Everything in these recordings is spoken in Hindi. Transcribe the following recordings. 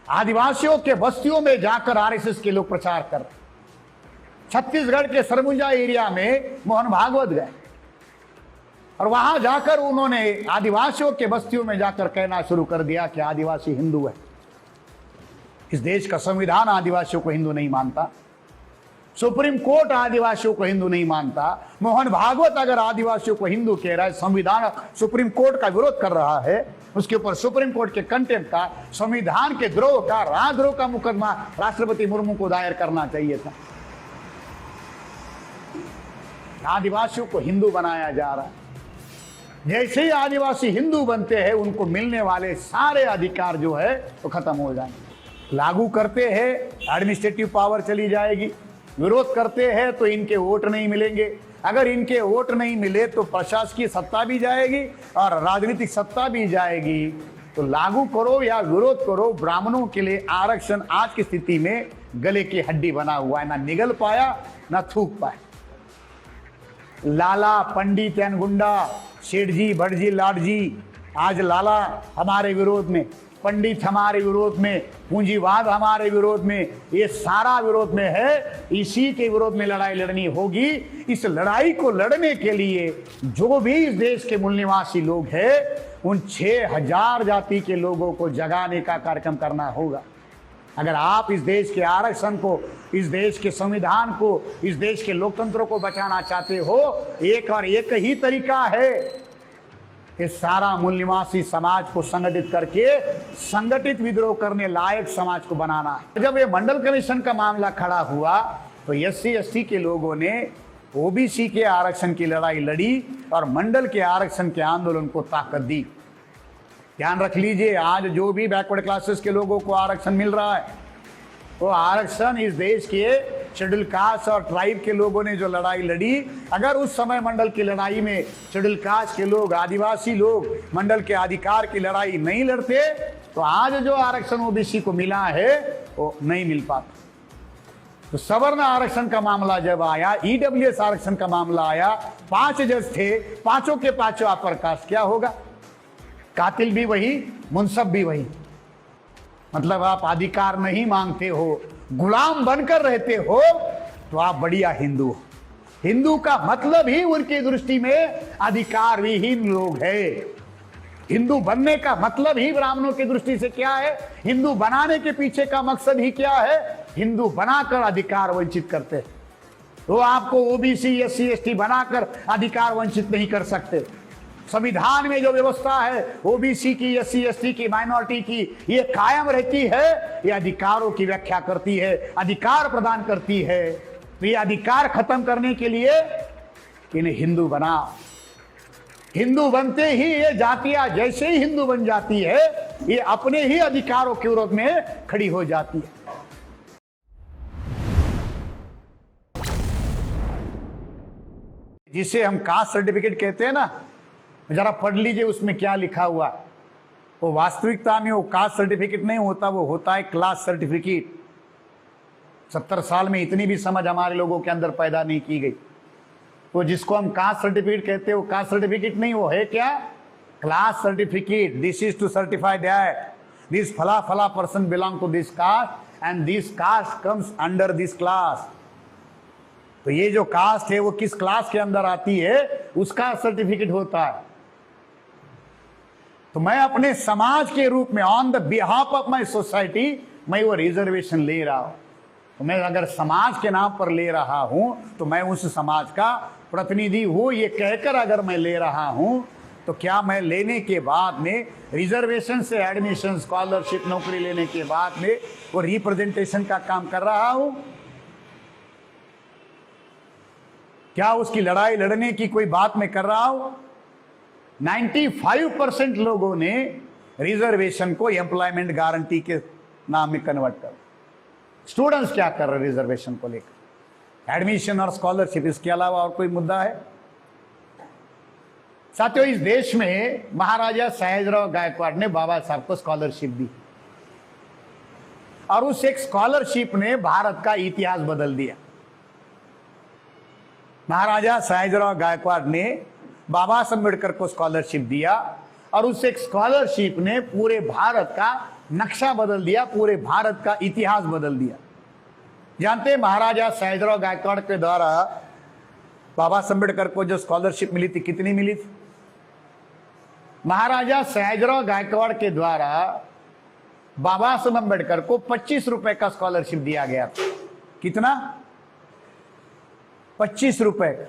आदिवासियों के बस्तियों में जाकर आरएसएस के लोग प्रचार कर रहे। छत्तीसगढ़ के सरगुजा एरिया में मोहन भागवत गए और वहां जाकर उन्होंने आदिवासियों के बस्तियों में जाकर कहना शुरू कर दिया कि आदिवासी हिंदू है। इस देश का संविधान आदिवासियों को हिंदू नहीं मानता, सुप्रीम कोर्ट आदिवासियों को हिंदू नहीं मानता। मोहन भागवत अगर आदिवासियों को हिंदू कह रहा है, संविधान सुप्रीम कोर्ट का विरोध कर रहा है, उसके ऊपर सुप्रीम कोर्ट के कंटेंट का, संविधान के द्रोह का, राजद्रोह का मुकदमा राष्ट्रपति मुर्मू को दायर करना चाहिए था। आदिवासियों को हिंदू बनाया जा रहा है। जैसे ही आदिवासी हिंदू बनते हैं, उनको मिलने वाले सारे अधिकार जो है वो खत्म हो जाएंगे। लागू करते हैं, एडमिनिस्ट्रेटिव पावर चली जाएगी। विरोध करते हैं तो इनके वोट नहीं मिलेंगे। अगर इनके वोट नहीं मिले तो प्रशासकीय सत्ता भी जाएगी और राजनीतिक सत्ता भी जाएगी। तो लागू करो या विरोध करो, ब्राह्मणों के लिए आरक्षण आज की स्थिति में गले की हड्डी बना हुआ है। ना निगल पाया ना थूक पाया। लाला, पंडित एन गुंडा, सेठ जी, भट्ट जी, लाट जी, आज लाला हमारे विरोध में, पंडित हमारे विरोध में, पूंजीवाद हमारे विरोध में, ये सारा विरोध में है। इसी के विरोध में लड़ाई लड़नी होगी। इस लड़ाई को लड़ने के लिए जो भी इस देश के मूल निवासी लोग हैं, उन 6000 जाति के लोगों को जगाने का कार्यक्रम करना होगा। अगर आप इस देश के आरक्षण को, इस देश के संविधान को, इस देश के लोकतंत्र को बचाना चाहते हो, एक और एक ही तरीका है कि सारा मूल निवासी समाज को संगठित करके संगठित विद्रोह करने लायक समाज को बनाना है। जब ये मंडल कमीशन का मामला खड़ा हुआ तो एससी एसटी के लोगों ने ओबीसी के आरक्षण की लड़ाई लड़ी और मंडल के आरक्षण के आंदोलन को ताकत दी। ध्यान रख लीजिए, आज जो भी बैकवर्ड क्लासेस के लोगों को आरक्षण मिल रहा है, वो आरक्षण इस देश के शेड्यूल कास्ट और ट्राइब के लोगों ने जो लड़ाई लड़ी, अगर उस समय मंडल की लड़ाई में शेड्यूल कास्ट के लोग, आदिवासी लोग मंडल के अधिकार की लड़ाई नहीं लड़ते, तो आज जो आरक्षण ओबीसी को मिला है वो नहीं मिल पाता। तो सवर्ण आरक्षण का मामला जब आया, ईडब्ल्यूएस आरक्षण का मामला आया, 5 जज थे, पांचों के पांचों अपर कास्ट, क्या होगा? कातिल भी वही, मुनसब भी वही। मतलब आप अधिकार नहीं मांगते हो, गुलाम बनकर रहते हो, तो आप बढ़िया हिंदू हो। हिंदू का मतलब ही उनकी दृष्टि में अधिकार विहीन लोग हैं। हिंदू बनने का मतलब ही ब्राह्मणों की दृष्टि से क्या है? हिंदू बनाने के पीछे का मकसद ही क्या है? हिंदू बनाकर अधिकार वंचित करते हैं। तो आपको ओबीसी, एससी, एसटी बनाकर अधिकार वंचित नहीं कर सकते। संविधान में जो व्यवस्था है ओबीसी की, एससी एसटी की, माइनॉरिटी की, ये कायम रहती है। ये अधिकारों की व्याख्या करती है, अधिकार प्रदान करती है। तो ये अधिकार खत्म करने के लिए इन्हें हिंदू बनाओ। हिंदू बनते ही ये जातियां जैसे ही हिंदू बन जाती है, ये अपने ही अधिकारों के विरोध में खड़ी हो जाती है। जिसे हम कास्ट सर्टिफिकेट कहते हैं ना, जरा पढ़ लीजिए उसमें क्या लिखा हुआ। वो वास्तविकता में वो कास्ट सर्टिफिकेट नहीं होता, वो होता है क्लास सर्टिफिकेट। 70 साल में इतनी भी समझ हमारे लोगों के अंदर पैदा नहीं की गई। वो जिसको हम कास्ट सर्टिफिकेट कहते हैं, वो कास्ट सर्टिफिकेट नहीं, वो है क्या? Class certificate. This is to certify that this फला फला person belong to this caste and this caste comes under this class. तो ये जो कास्ट है वो किस क्लास के अंदर आती है, उसका सर्टिफिकेट होता है। तो मैं अपने समाज के रूप में, on the behalf of my society, मैं वो रिजर्वेशन ले रहा हूं। तो मैं अगर समाज के नाम पर ले रहा हूं तो मैं उस समाज का प्रतिनिधि हूं, ये कहकर अगर मैं ले रहा हूं, तो क्या मैं लेने के बाद में रिजर्वेशन से एडमिशन, स्कॉलरशिप, नौकरी लेने के बाद में वो रिप्रेजेंटेशन का काम कर रहा हूं? क्या उसकी लड़ाई लड़ने की कोई बात मैं कर रहा हूं? 95% लोगों ने रिजर्वेशन को एम्प्लॉयमेंट गारंटी के नाम में कन्वर्ट कर। स्टूडेंट्स क्या कर रहे रिजर्वेशन को लेकर? एडमिशन और स्कॉलरशिप, इसके अलावा और कोई मुद्दा है? साथियों, इस देश में महाराजा सयाजीराव गायकवाड़ ने बाबा साहब को स्कॉलरशिप दी और उस एक स्कॉलरशिप ने भारत का इतिहास बदल दिया। महाराजा सयाजीराव गायकवाड़ ने बाबा साहब अम्बेडकर को स्कॉलरशिप दिया और उस एक स्कॉलरशिप ने पूरे भारत का नक्शा बदल दिया, पूरे भारत का इतिहास बदल दिया। जानते हैं महाराजा सयाजीराव गायकवाड़ के द्वारा बाबा साहब अम्बेडकर को जो स्कॉलरशिप मिली थी, कितनी मिली थी? महाराजा सयाजीराव गायकवाड़ के द्वारा बाबा साहब अम्बेडकर को 25 रुपए का स्कॉलरशिप दिया गया था। कितना? 25 रुपए।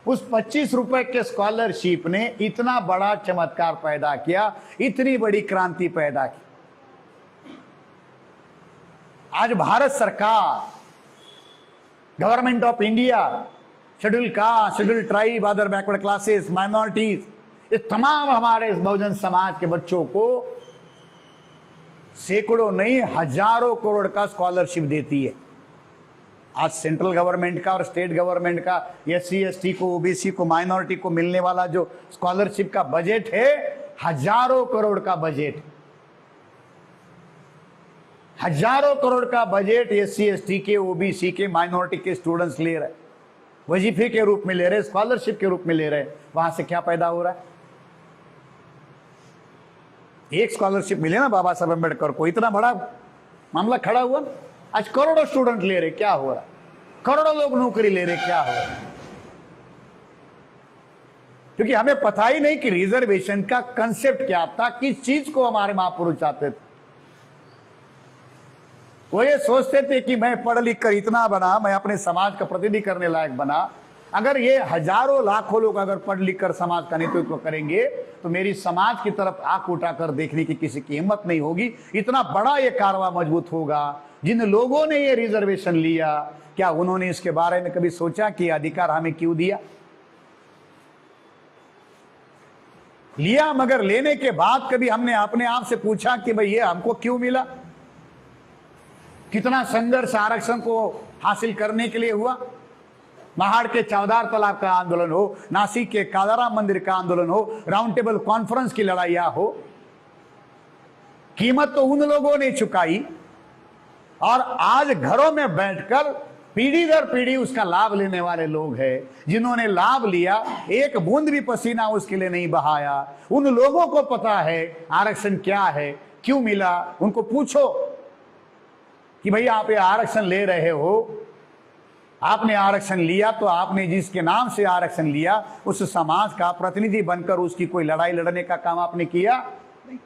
उस 25 रुपए के स्कॉलरशिप ने इतना बड़ा चमत्कार पैदा किया, इतनी बड़ी क्रांति पैदा की। आज भारत सरकार, government of India, schedule caste, schedule tribe, other backward classes, minorities, इस तमाम हमारे बहुजन समाज के बच्चों को सैकड़ों नहीं हजारों करोड़ का स्कॉलरशिप देती है। आज सेंट्रल गवर्नमेंट का और स्टेट गवर्नमेंट का SC ST को, OBC को, माइनॉरिटी को मिलने वाला जो स्कॉलरशिप का बजट है, हजारों करोड़ का बजट, हजारों करोड़ का बजट SC ST के, OBC के, माइनॉरिटी के स्टूडेंट्स ले रहे, वजीफे के रूप में ले रहे, स्कॉलरशिप के रूप में ले रहे। वहां से क्या पैदा हो रहा है? एक स्कॉलरशिप मिले ना बाबा साहब अम्बेडकर को, इतना बड़ा मामला खड़ा हुआ। आज करोड़ों स्टूडेंट ले रहे, क्या हो रहा? करोड़ों लोग नौकरी ले रहे, क्या हो रहा? क्योंकि हमें पता ही नहीं कि रिजर्वेशन का कंसेप्ट क्या था, किस चीज को हमारे महापुरुष चाहते थे। वो ये सोचते थे कि मैं पढ़ लिख कर इतना बना, मैं अपने समाज का प्रतिनिधि करने लायक बना। अगर ये हजारों लाखों लोग अगर पढ़ लिख कर समाज का नेतृत्व करेंगे तो मेरी समाज की तरफ आंख उठाकर देखने की किसी की हिम्मत नहीं होगी। इतना बड़ा ये कारवां मजबूत होगा। जिन लोगों ने ये रिजर्वेशन लिया, क्या उन्होंने इसके बारे में कभी सोचा कि अधिकार हमें क्यों दिया? लिया, मगर लेने के बाद कभी हमने अपने आप से पूछा कि भाई ये हमको क्यों मिला? कितना संघर्ष आरक्षण को हासिल करने के लिए हुआ। महाड़ के चौधार तालाब का आंदोलन हो, नासिक के कालाराम मंदिर का आंदोलन हो, राउंड टेबल कॉन्फ्रेंस की लड़ाइयां हो, कीमत तो उन लोगों ने चुकाई। और आज घरों में बैठकर पीढ़ी दर पीढ़ी उसका लाभ लेने वाले लोग हैं, जिन्होंने लाभ लिया, एक बूंद भी पसीना उसके लिए नहीं बहाया। उन लोगों को पता है आरक्षण क्या है, क्यों मिला। उनको पूछो कि भाई आप ये आरक्षण ले रहे हो, आपने आरक्षण लिया तो आपने जिसके नाम से आरक्षण लिया उस समाज का प्रतिनिधि बनकर उसकी कोई लड़ाई लड़ने का काम आपने किया नहीं।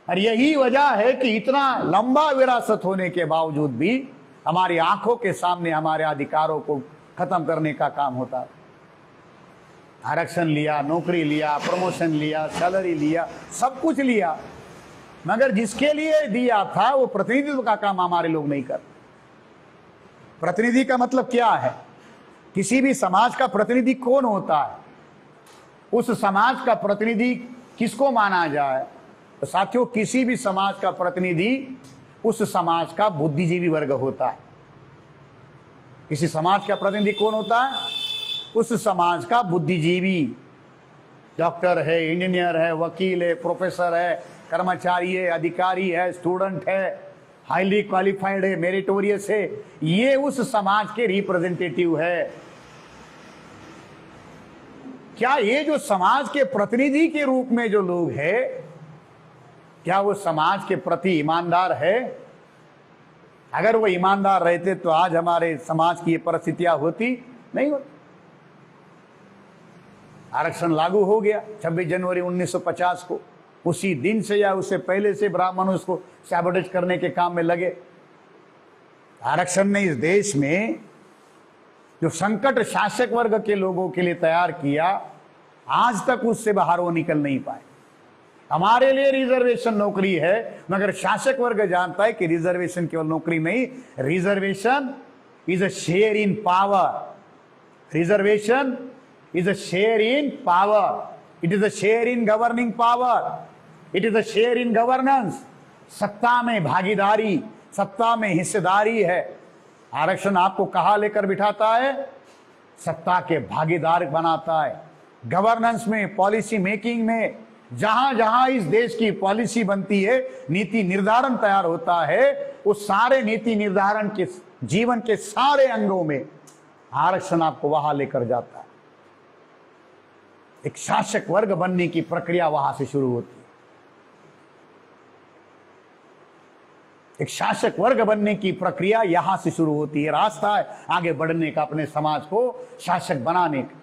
और यही वजह है कि इतना लंबा विरासत होने के बावजूद भी हमारी आंखों के सामने हमारे अधिकारों को खत्म करने का काम होता है। आरक्षण लिया, नौकरी लिया, प्रमोशन लिया, सैलरी लिया, सब कुछ लिया, मगर जिसके लिए दिया था वो प्रतिनिधित्व का काम हमारे लोग नहीं करते। प्रतिनिधि का मतलब क्या है? किसी भी समाज का प्रतिनिधि कौन होता है? उस समाज का प्रतिनिधि किसको माना जाए? तो साथियों, किसी भी समाज का प्रतिनिधि उस समाज का बुद्धिजीवी वर्ग होता है। किसी समाज का प्रतिनिधि कौन होता है? उस समाज का बुद्धिजीवी। डॉक्टर है, इंजीनियर है, वकील है, प्रोफेसर है, कर्मचारी है, अधिकारी है, स्टूडेंट है, हाईली क्वालिफाइड है, मेरिटोरियस है, ये उस समाज के रिप्रेजेंटेटिव है। क्या ये जो समाज के प्रतिनिधि के रूप में जो लोग हैं, क्या वो समाज के प्रति ईमानदार है? अगर वो ईमानदार रहते तो आज हमारे समाज की ये परिस्थितियां होती नहीं होती। आरक्षण लागू हो गया 26 जनवरी 1950 को। उसी दिन से या उससे पहले से ब्राह्मण उसको सैबोटेज करने के काम में लगे। आरक्षण ने इस देश में जो संकट शासक वर्ग के लोगों के लिए तैयार किया, आज तक उससे बाहर वो निकल नहीं पाए। हमारे लिए रिजर्वेशन नौकरी है, मगर शासक वर्ग जानता है कि रिजर्वेशन केवल नौकरी नहीं, reservation is a share in power. Reservation is a share in power. It is a share in governing power. It is a share in governance. सत्ता में भागीदारी, सत्ता में हिस्सेदारी है। आरक्षण आपको कहां लेकर बिठाता है? सत्ता के भागीदार बनाता है। गवर्नेंस में, पॉलिसी मेकिंग में, जहां जहां इस देश की पॉलिसी बनती है, नीति निर्धारण तैयार होता है, उस सारे नीति निर्धारण के जीवन के सारे अंगों में आरक्षण आपको वहां लेकर जाता है। एक शासक वर्ग बनने की प्रक्रिया वहां से शुरू होती है। एक शासक वर्ग बनने की प्रक्रिया यहां से शुरू होती है, रास्ता है आगे बढ़ने का, अपने समाज को शासक बनाने का।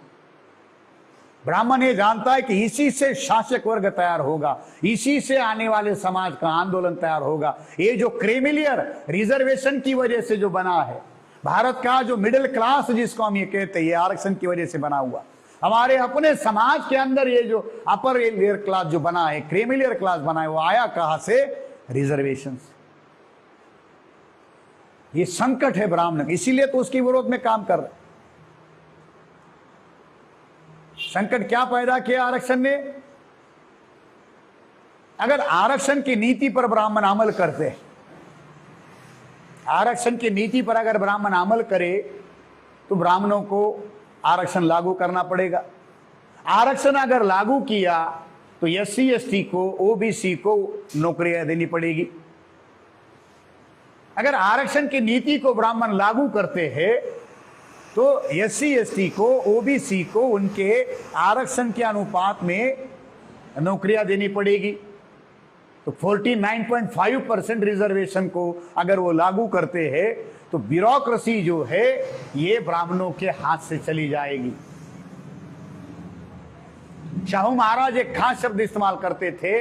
ब्राह्मण ये जानता है कि इसी से शासक वर्ग तैयार होगा, इसी से आने वाले समाज का आंदोलन तैयार होगा। ये जो क्रेमिलियर रिजर्वेशन की वजह से जो बना है भारत का जो मिडिल क्लास जिसको हम ये कहते हैं, ये आरक्षण की वजह से बना हुआ। हमारे अपने समाज के अंदर ये जो अपर लेयर क्लास जो बना है, क्रेमिलियर क्लास बना है, वो आया कहां से? रिजर्वेशन से। ये संकट है ब्राह्मण, इसीलिए तो उसके विरोध में काम कर रहे। संकट क्या पैदा किया आरक्षण ने? अगर आरक्षण की नीति पर ब्राह्मण अमल करते, आरक्षण की नीति पर अगर ब्राह्मण अमल करे तो ब्राह्मणों को आरक्षण लागू करना पड़ेगा। आरक्षण अगर लागू किया तो एससी एसटी को, ओबीसी को नौकरियां देनी पड़ेगी। अगर आरक्षण की नीति को ब्राह्मण लागू करते हैं तो एससी एसटी को, ओबीसी को उनके आरक्षण के अनुपात में नौकरियां देनी पड़ेगी। तो 49.5% रिजर्वेशन को अगर वो लागू करते हैं तो ब्यूरोक्रेसी जो है ये ब्राह्मणों के हाथ से चली जाएगी। शाहू महाराज एक खास शब्द इस्तेमाल करते थे,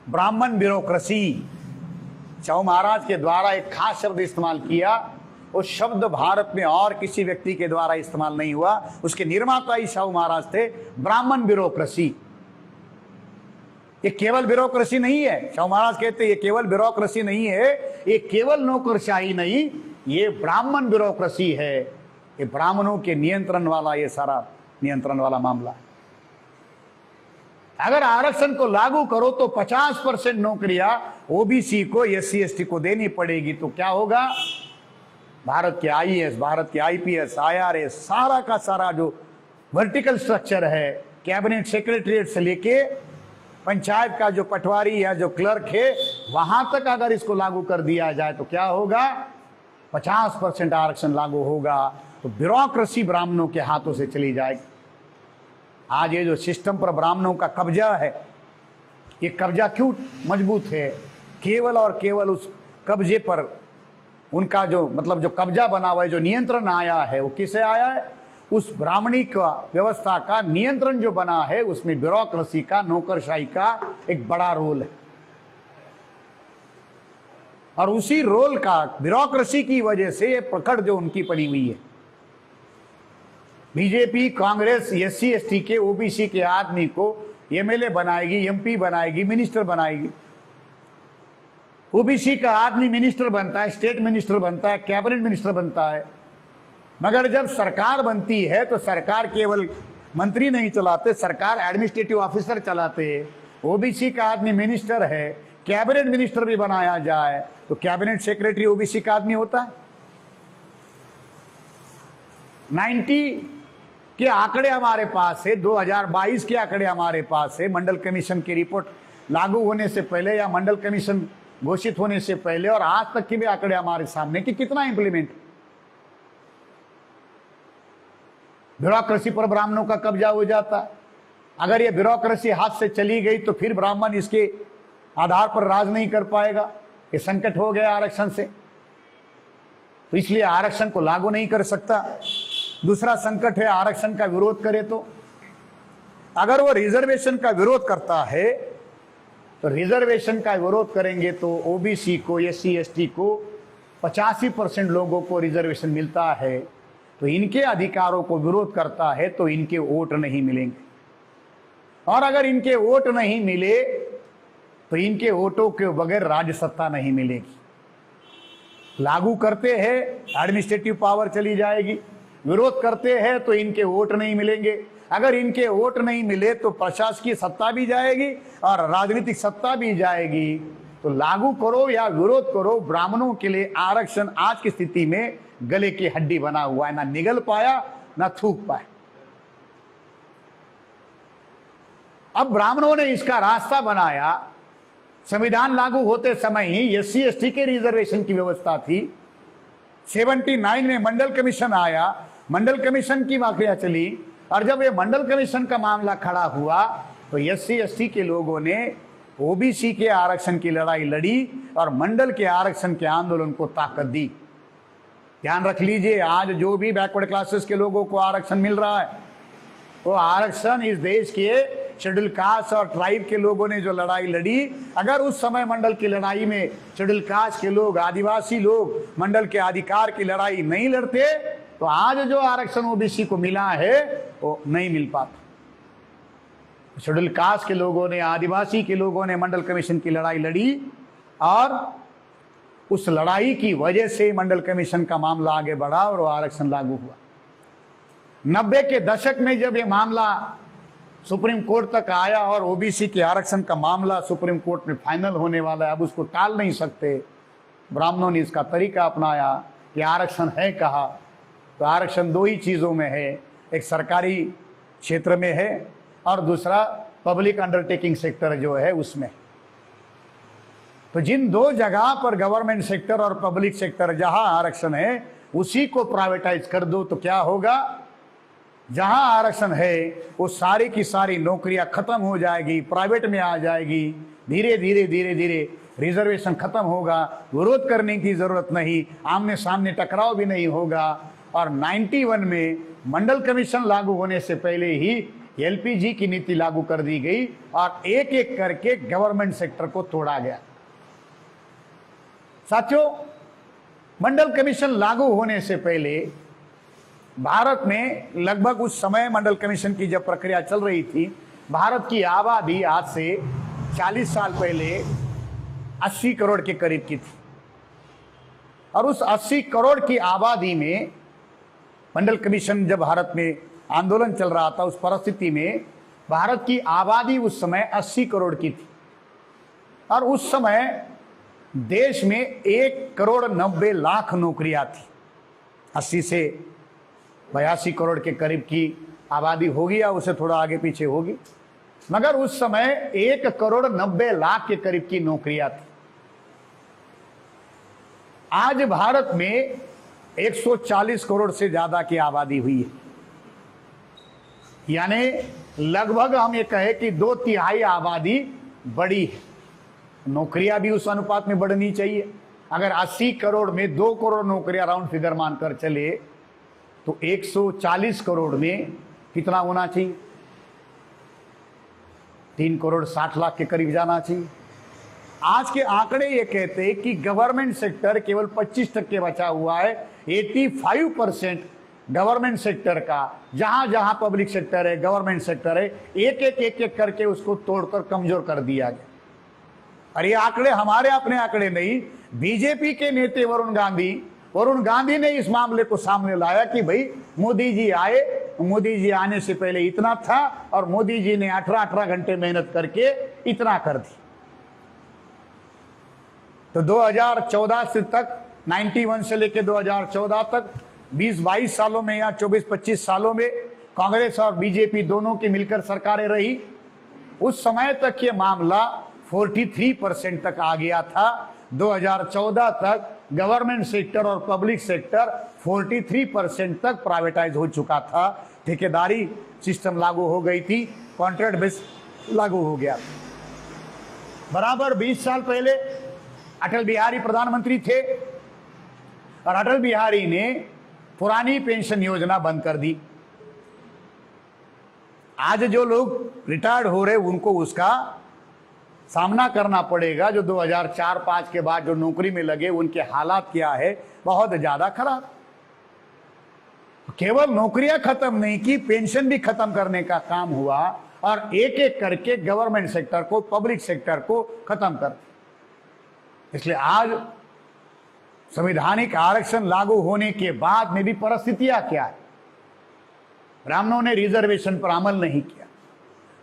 ब्राह्मण ब्यूरोक्रेसी। शाहू महाराज के द्वारा एक खास शब्द इस्तेमाल किया, वो शब्द भारत में और किसी व्यक्ति के द्वारा इस्तेमाल नहीं हुआ, उसके निर्माता ही शाहू महाराज थे। ब्राह्मण ब्यूरोक्रेसी, ये केवल ब्यूरोक्रेसी नहीं है। शाहू महाराज कहते ये केवल ब्यूरोक्रेसी नहीं है, ये केवल नौकरशाही नहीं, ये ब्राह्मण ब्यूरोक्रेसी है। ये ब्राह्मणों के नियंत्रण वाला, ये सारा नियंत्रण वाला मामला है। अगर आरक्षण को लागू करो तो 50% नौकरियां ओबीसी को, एससी एसटी को देनी पड़ेगी। तो क्या होगा? भारत के आईएएस, भारत के आईपीएस, आईआरएस, सारा का सारा जो वर्टिकल स्ट्रक्चर है, कैबिनेट सेक्रेटरीट से लेके पंचायत का जो पटवारी या जो क्लर्क है, वहां तक अगर इसको लागू कर दिया जाए तो क्या होगा? 50% आरक्षण लागू होगा तो ब्यूरोक्रेसी ब्राह्मणों के हाथों से चली जाएगी। आज ये जो सिस्टम पर ब्राह्मणों का कब्जा है, ये कब्जा क्यों मजबूत है? केवल और केवल उस कब्जे पर उनका जो मतलब जो कब्जा बना हुआ है, जो नियंत्रण आया है, वो किसे आया है? उस ब्राह्मणी का व्यवस्था का नियंत्रण जो बना है, उसमें ब्यूरोक्रेसी का, नौकरशाही का एक बड़ा रोल है। और उसी रोल का, ब्यूरोक्रेसी की वजह से ये पकड़ जो उनकी पड़ी हुई है। बीजेपी, कांग्रेस एससी एसटी के, ओबीसी के आदमी को एमएलए बनाएगी, एमपी बनाएगी, मिनिस्टर बनाएगी। ओबीसी का आदमी मिनिस्टर बनता है, स्टेट मिनिस्टर बनता है, कैबिनेट मिनिस्टर बनता है। मगर जब सरकार बनती है तो सरकार केवल मंत्री नहीं चलाते, सरकार एडमिनिस्ट्रेटिव ऑफिसर चलाते हैं। ओबीसी का आदमी मिनिस्टर है, कैबिनेट मिनिस्टर भी बनाया जाए तो कैबिनेट सेक्रेटरी ओबीसी का आदमी होता है। 90 के आंकड़े हमारे पास है, 2022 के आंकड़े हमारे पास है, मंडल कमीशन की रिपोर्ट लागू होने से पहले या मंडल कमीशन घोषित होने से पहले, और आज तक के भी आंकड़े हमारे सामने कि कितना इंप्लीमेंट। ब्यूरोक्रेसी पर ब्राह्मणों का कब्जा हो जाता है। अगर ये ब्यूरोक्रेसी हाथ से चली गई तो फिर ब्राह्मण इसके आधार पर राज नहीं कर पाएगा। ये संकट हो गया आरक्षण से, तो इसलिए आरक्षण को लागू नहीं कर सकता। दूसरा संकट है, आरक्षण का विरोध करे तो, अगर वो रिजर्वेशन का विरोध करता है तो रिजर्वेशन का विरोध करेंगे तो ओबीसी को, एससी एसटी को 85% लोगों को रिजर्वेशन मिलता है, तो इनके अधिकारों को विरोध करता है तो इनके वोट नहीं मिलेंगे। और अगर इनके वोट नहीं मिले तो इनके वोटों के बगैर राज्य सत्ता नहीं मिलेगी। लागू करते हैं एडमिनिस्ट्रेटिव पावर चली जाएगी, विरोध करते हैं तो इनके वोट नहीं मिलेंगे। अगर इनके वोट नहीं मिले तो प्रशासकीय सत्ता भी जाएगी और राजनीतिक सत्ता भी जाएगी। तो लागू करो या विरोध करो, ब्राह्मणों के लिए आरक्षण आज की स्थिति में गले की हड्डी बना हुआ है, ना निगल पाया ना थूक पाया। अब ब्राह्मणों ने इसका रास्ता बनाया। संविधान लागू होते समय ही एससी एसटी के रिजर्वेशन की व्यवस्था थी। 79 में मंडल कमीशन आया, मंडल कमीशन की प्रक्रिया चली, और जब ये मंडल कमीशन का मामला खड़ा हुआ तो एससी एसटी के लोगों ने ओबीसी के आरक्षण की लड़ाई लड़ी और मंडल के आरक्षण के आंदोलन को ताकत दी। ध्यान रख लीजिए, आज जो भी बैकवर्ड क्लासेस के लोगों को आरक्षण मिल रहा है, वो आरक्षण इस देश के शेड्यूल कास्ट और ट्राइब के लोगों ने जो लड़ाई लड़ी, अगर उस समय मंडल की लड़ाई में शेड्यूल कास्ट के लोग, आदिवासी लोग मंडल के अधिकार की लड़ाई नहीं लड़ते, तो आज जो आरक्षण ओबीसी को मिला है वो नहीं मिल पाता। शेड्यूल कास्ट के लोगों ने, आदिवासी के लोगों ने मंडल कमीशन की लड़ाई लड़ी और उस लड़ाई की वजह से मंडल कमीशन का मामला आगे बढ़ा और वो आरक्षण लागू हुआ। 90 के दशक में जब ये मामला सुप्रीम कोर्ट तक आया और ओबीसी के आरक्षण का मामला सुप्रीम कोर्ट में फाइनल होने वाला है, अब उसको टाल नहीं सकते, ब्राह्मणों ने इसका तरीका अपनाया कि आरक्षण है कहा, तो आरक्षण दो ही चीज़ों में है, एक सरकारी क्षेत्र में है और दूसरा पब्लिक अंडरटेकिंग सेक्टर जो है उसमें। तो जिन दो जगह पर गवर्नमेंट सेक्टर और पब्लिक सेक्टर जहां आरक्षण है उसी को प्राइवेटाइज कर दो तो क्या होगा, जहां आरक्षण है वो सारी की सारी नौकरियां खत्म हो जाएगी, प्राइवेट में आ जाएगी, धीरे धीरे रिजर्वेशन खत्म होगा, विरोध करने की जरूरत नहीं, आमने सामने टकराव भी नहीं होगा। और 91 में मंडल कमीशन लागू होने से पहले ही एलपीजी की नीति लागू कर दी गई और एक एक करके गवर्नमेंट सेक्टर को तोड़ा गया। साथियों, मंडल कमीशन लागू होने से पहले भारत में लगभग उस समय मंडल कमीशन की जब प्रक्रिया चल रही थी, भारत की आबादी आज से 40 साल पहले 80 करोड़ के करीब की थी और उस 80 करोड़ की आबादी में मंडल कमीशन जब भारत में आंदोलन चल रहा था, उस परिस्थिति में भारत की आबादी उस समय 80 करोड़ की थी और उस समय देश में 1,90,00,000 नौकरियां थी। 80 से 82 करोड़ के करीब की आबादी होगी या उससे थोड़ा आगे पीछे होगी, मगर उस समय 1,90,00,000 के करीब की नौकरियां थी। आज भारत में 140 करोड़ से ज्यादा की आबादी हुई है, यानी लगभग हम ये कहें कि 2/3 आबादी बढ़ी है। नौकरियां भी उस अनुपात में बढ़नी चाहिए। अगर 80 करोड़ में 2 करोड़ नौकरियां राउंड फिगर मानकर चले तो 140 करोड़ में कितना होना चाहिए, 3,60,00,000 के करीब जाना चाहिए। आज के आंकड़े ये कहते हैं कि गवर्नमेंट सेक्टर केवल 25% बचा हुआ है। 85% गवर्नमेंट सेक्टर का, जहां जहां पब्लिक सेक्टर है, गवर्नमेंट सेक्टर है, एक एक करके उसको तोड़कर कमजोर कर दिया गया। और ये आंकड़े हमारे अपने आंकड़े नहीं, बीजेपी के नेता वरुण गांधी ने इस मामले को सामने लाया कि भाई मोदी जी आए, मोदी जी आने से पहले इतना था और मोदी जी ने 18 घंटे मेहनत करके इतना कर दी। तो 2014 से तक, 91 से लेकर 2014 तक 20-22 सालों में या 24-25 सालों में कांग्रेस और बीजेपी दोनों की मिलकर सरकारें रही। उस समय तक ये मामला 43% तक आ गया था। 2014 तक गवर्नमेंट सेक्टर और पब्लिक सेक्टर 43% तक प्राइवेटाइज हो चुका था। ठेकेदारी सिस्टम लागू हो गई थी, कॉन्ट्रैक्ट बेस लागू हो गया। बराबर 20 साल पहले अटल बिहारी प्रधानमंत्री थे और अटल बिहारी ने पुरानी पेंशन योजना बंद कर दी। आज जो लोग रिटायर्ड हो रहे उनको उसका सामना करना पड़ेगा। जो 2004-05 के बाद जो नौकरी में लगे उनके हालात क्या है, बहुत ज्यादा खराब। केवल नौकरियां खत्म नहीं की, पेंशन भी खत्म करने का काम हुआ और एक एक करके गवर्नमेंट सेक्टर को, पब्लिक सेक्टर को खत्म कर। इसलिए आज संवैधानिक आरक्षण लागू होने के बाद में भी परिस्थितियां क्या है, ब्राह्मणों ने रिजर्वेशन पर अमल नहीं किया।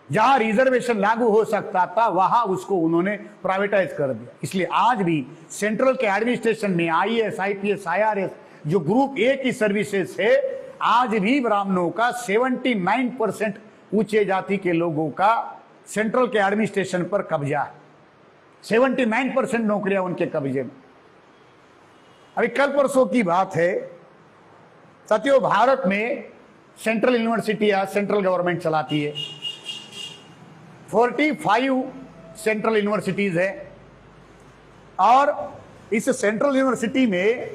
जहां रिजर्वेशन लागू हो सकता था वहां उसको उन्होंने प्राइवेटाइज कर दिया। इसलिए आज भी सेंट्रल के एडमिनिस्ट्रेशन में आईएएस, आईपीएस, आईआरएस जो ग्रुप ए की सर्विसेज है, आज भी ब्राह्मणों का 79% ऊंचे जाति के लोगों का सेंट्रल के एडमिनिस्ट्रेशन पर कब्जा है। 79% नौकरियां उनके कब्जे में। अभी कल परसों की बात है साथियों, भारत में सेंट्रल यूनिवर्सिटी या सेंट्रल गवर्नमेंट चलाती है। 45 सेंट्रल यूनिवर्सिटीज है, और इस सेंट्रल यूनिवर्सिटी में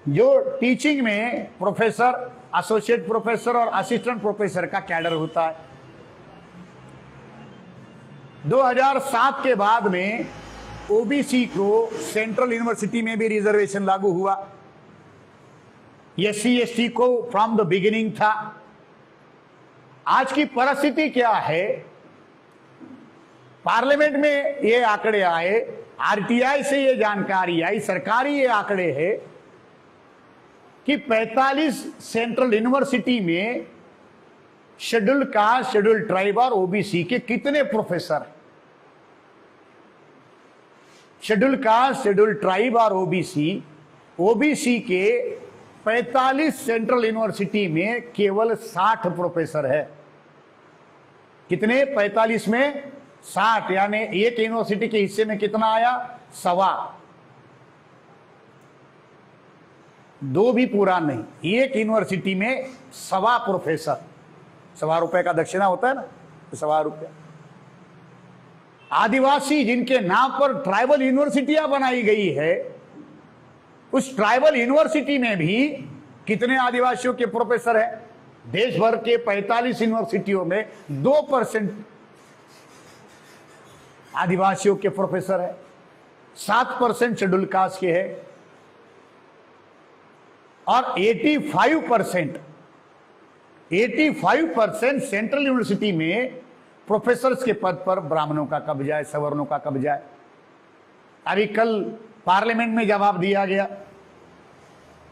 जो टीचिंग में प्रोफेसर, एसोसिएट प्रोफेसर और असिस्टेंट प्रोफेसर का कैडर होता है। 2007 के बाद में ओबीसी को सेंट्रल यूनिवर्सिटी में भी रिजर्वेशन लागू हुआ। एससी एसटी को फ्रॉम द बिगिनिंग था। आज की परिस्थिति क्या है, पार्लियामेंट में ये आंकड़े आए, आरटीआई से ये जानकारी आई, सरकारी ये आंकड़े हैं कि 45 सेंट्रल यूनिवर्सिटी में शेड्यूल कास्ट, शेड्यूल ट्राइब और ओबीसी के कितने प्रोफेसर हैं। शेड्यूल कास्ट, शेड्यूल ट्राइब और ओबीसी के 45 सेंट्रल यूनिवर्सिटी में केवल 60 प्रोफेसर है। कितने? 45 में 60, यानी एक यूनिवर्सिटी के हिस्से में कितना आया? 1.25। 2 भी पूरा नहीं, एक यूनिवर्सिटी में 1.25 प्रोफेसर। 1.25 रुपए का दक्षिणा होता है ना, 1.25 रुपया। आदिवासी जिनके नाम पर ट्राइबल यूनिवर्सिटियां बनाई गई है, उस ट्राइबल यूनिवर्सिटी में भी कितने आदिवासियों के प्रोफेसर हैं? देश भर के 45 यूनिवर्सिटियों में 2% आदिवासियों के प्रोफेसर है, 7% शेड्यूल कास्ट के है, और 85% सेंट्रल यूनिवर्सिटी में प्रोफेसर्स के पद पर ब्राह्मणों का कब्जा है, सवर्णों का कब्जा है। अभी कल पार्लियामेंट में जवाब दिया गया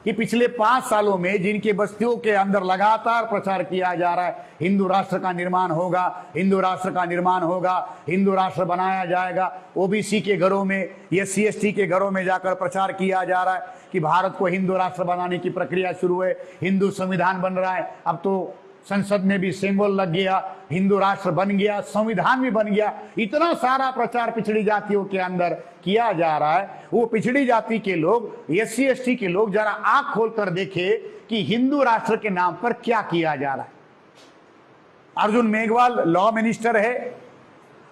कि पिछले 5 सालों में जिनके बस्तियों के अंदर लगातार प्रचार किया जा रहा है, हिंदू राष्ट्र का निर्माण होगा, हिंदू राष्ट्र का निर्माण होगा, हिंदू राष्ट्र बनाया जाएगा, ओबीसी के घरों में, एससी एसटी के घरों में जाकर प्रचार किया जा रहा है कि भारत को हिंदू राष्ट्र बनाने की प्रक्रिया शुरू है, हिंदू संविधान बन रहा है, अब तो संसद में भी सिंबल लग गया, हिंदू राष्ट्र बन गया, संविधान भी बन गया। इतना सारा प्रचार पिछड़ी जातियों के अंदर किया जा रहा है। वो पिछड़ी जाति के लोग, एससी एसटी के लोग जरा आंख खोलकर देखे कि हिंदू राष्ट्र के नाम पर क्या किया जा रहा है। अर्जुन मेघवाल लॉ मिनिस्टर है,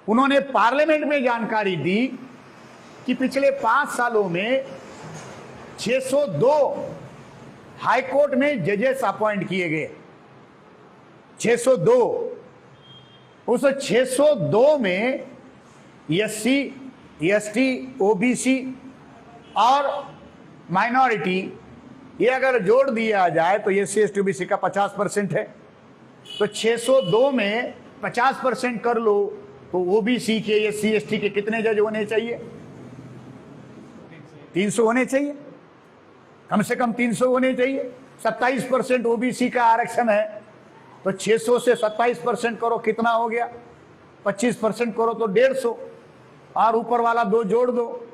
उन्होंने पार्लियामेंट में जानकारी दी कि पिछले 5 सालों में 602 हाईकोर्ट में जजेस अपॉइंट किए गए। 602, उस 602 में एससी एसटी ओबीसी और माइनॉरिटी, ये अगर जोड़ दिया जाए तो एससी एसटी ओबीसी का 50% है, तो 602 में 50% कर लो तो ओबीसी के, एससी एसटी के कितने जज होने चाहिए? 300 होने चाहिए, कम से कम 300 होने चाहिए। 27% ओबीसी का आरक्षण है, तो 600 से 27% करो, कितना हो गया? 25% करो तो 150, और ऊपर वाला 2 जोड़ दो,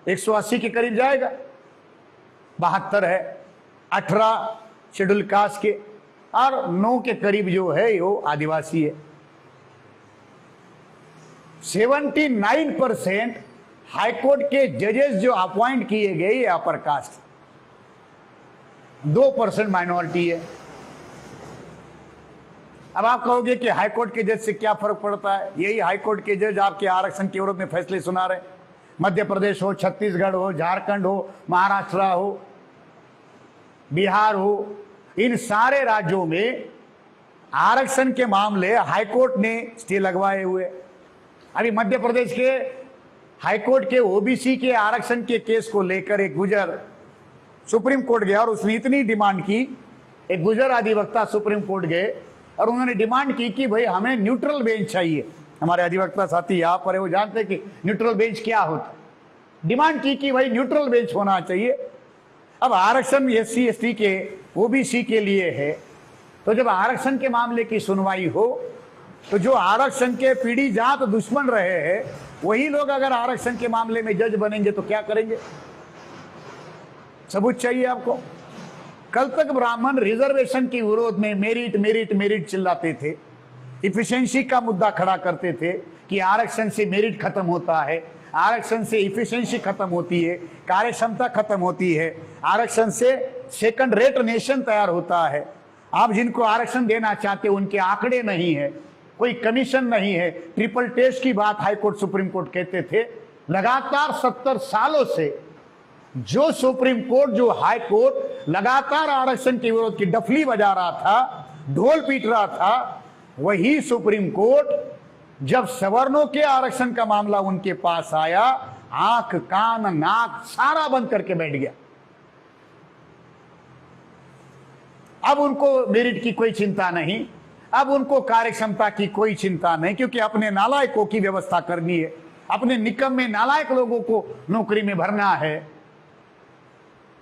180 के करीब जाएगा। 72 है, 18 शेड्यूल कास्ट के, और 9 के करीब जो है वो आदिवासी है। 79% हाईकोर्ट के जजेस जो अपॉइंट किए गए ये अपर कास्ट, 2% माइनॉरिटी है। अब आप कहोगे कि हाईकोर्ट के जज से क्या फर्क पड़ता है? यही हाईकोर्ट के जज आपके आरक्षण के विरोध में फैसले सुना रहे। मध्य प्रदेश हो, छत्तीसगढ़ हो, झारखंड हो, महाराष्ट्र हो, बिहार हो, इन सारे राज्यों में आरक्षण के मामले हाईकोर्ट ने स्टे लगवाए हुए। अभी मध्य प्रदेश के हाईकोर्ट के ओबीसी के आरक्षण के केस को लेकर एक गुजर सुप्रीम कोर्ट गया और उसने इतनी डिमांड की, एक गुजर अधिवक्ता सुप्रीम कोर्ट गए और उन्होंने डिमांड की कि भाई हमें न्यूट्रल बेंच चाहिए। हमारे अधिवक्ता साथी यहाँ पर है, वो जानते हैं कि न्यूट्रल बेंच क्या होता है। डिमांड की कि भाई न्यूट्रल बेंच होना चाहिए। अब आरक्षण एससी एसटी के ओबीसी के लिए है, तो जब आरक्षण के मामले की सुनवाई हो तो जो आरक्षण के पीढ़ी जात दुश्मन रहे हैं वही लोग अगर आरक्षण के मामले में जज बनेंगे तो क्या करेंगे? सबूत चाहिए आपको। कल तक ब्राह्मण रिजर्वेशन के विरोध में मेरिट मेरिट मेरिट चिल्लाते थे, इफिशिएंसी का मुद्दा खड़ा करते थे कि आरक्षण से मेरिट खत्म होता है, आरक्षण से इफिशिएंसी खत्म होती है, कार्यक्षमता खत्म होती है, आरक्षण से सेकंड रेट नेशन तैयार होता है। आप जिनको आरक्षण देना चाहते उनके आंकड़े नहीं है, कोई कमीशन नहीं है। ट्रिपल टेस्ट की बात हाई कोर्ट सुप्रीम कोर्ट कहते थे। लगातार 70 सालों से जो सुप्रीम कोर्ट, जो हाई कोर्ट लगातार आरक्षण के विरोध की डफली बजा रहा था, ढोल पीट रहा था, वही सुप्रीम कोर्ट जब सवर्णों के आरक्षण का मामला उनके पास आया, आंख कान नाक सारा बंद करके बैठ गया। अब उनको मेरिट की कोई चिंता नहीं, अब उनको कार्यक्षमता की कोई चिंता नहीं, क्योंकि अपने नालायकों की व्यवस्था करनी है, अपने निकम्मे नालायक लोगों को नौकरी में भरना है।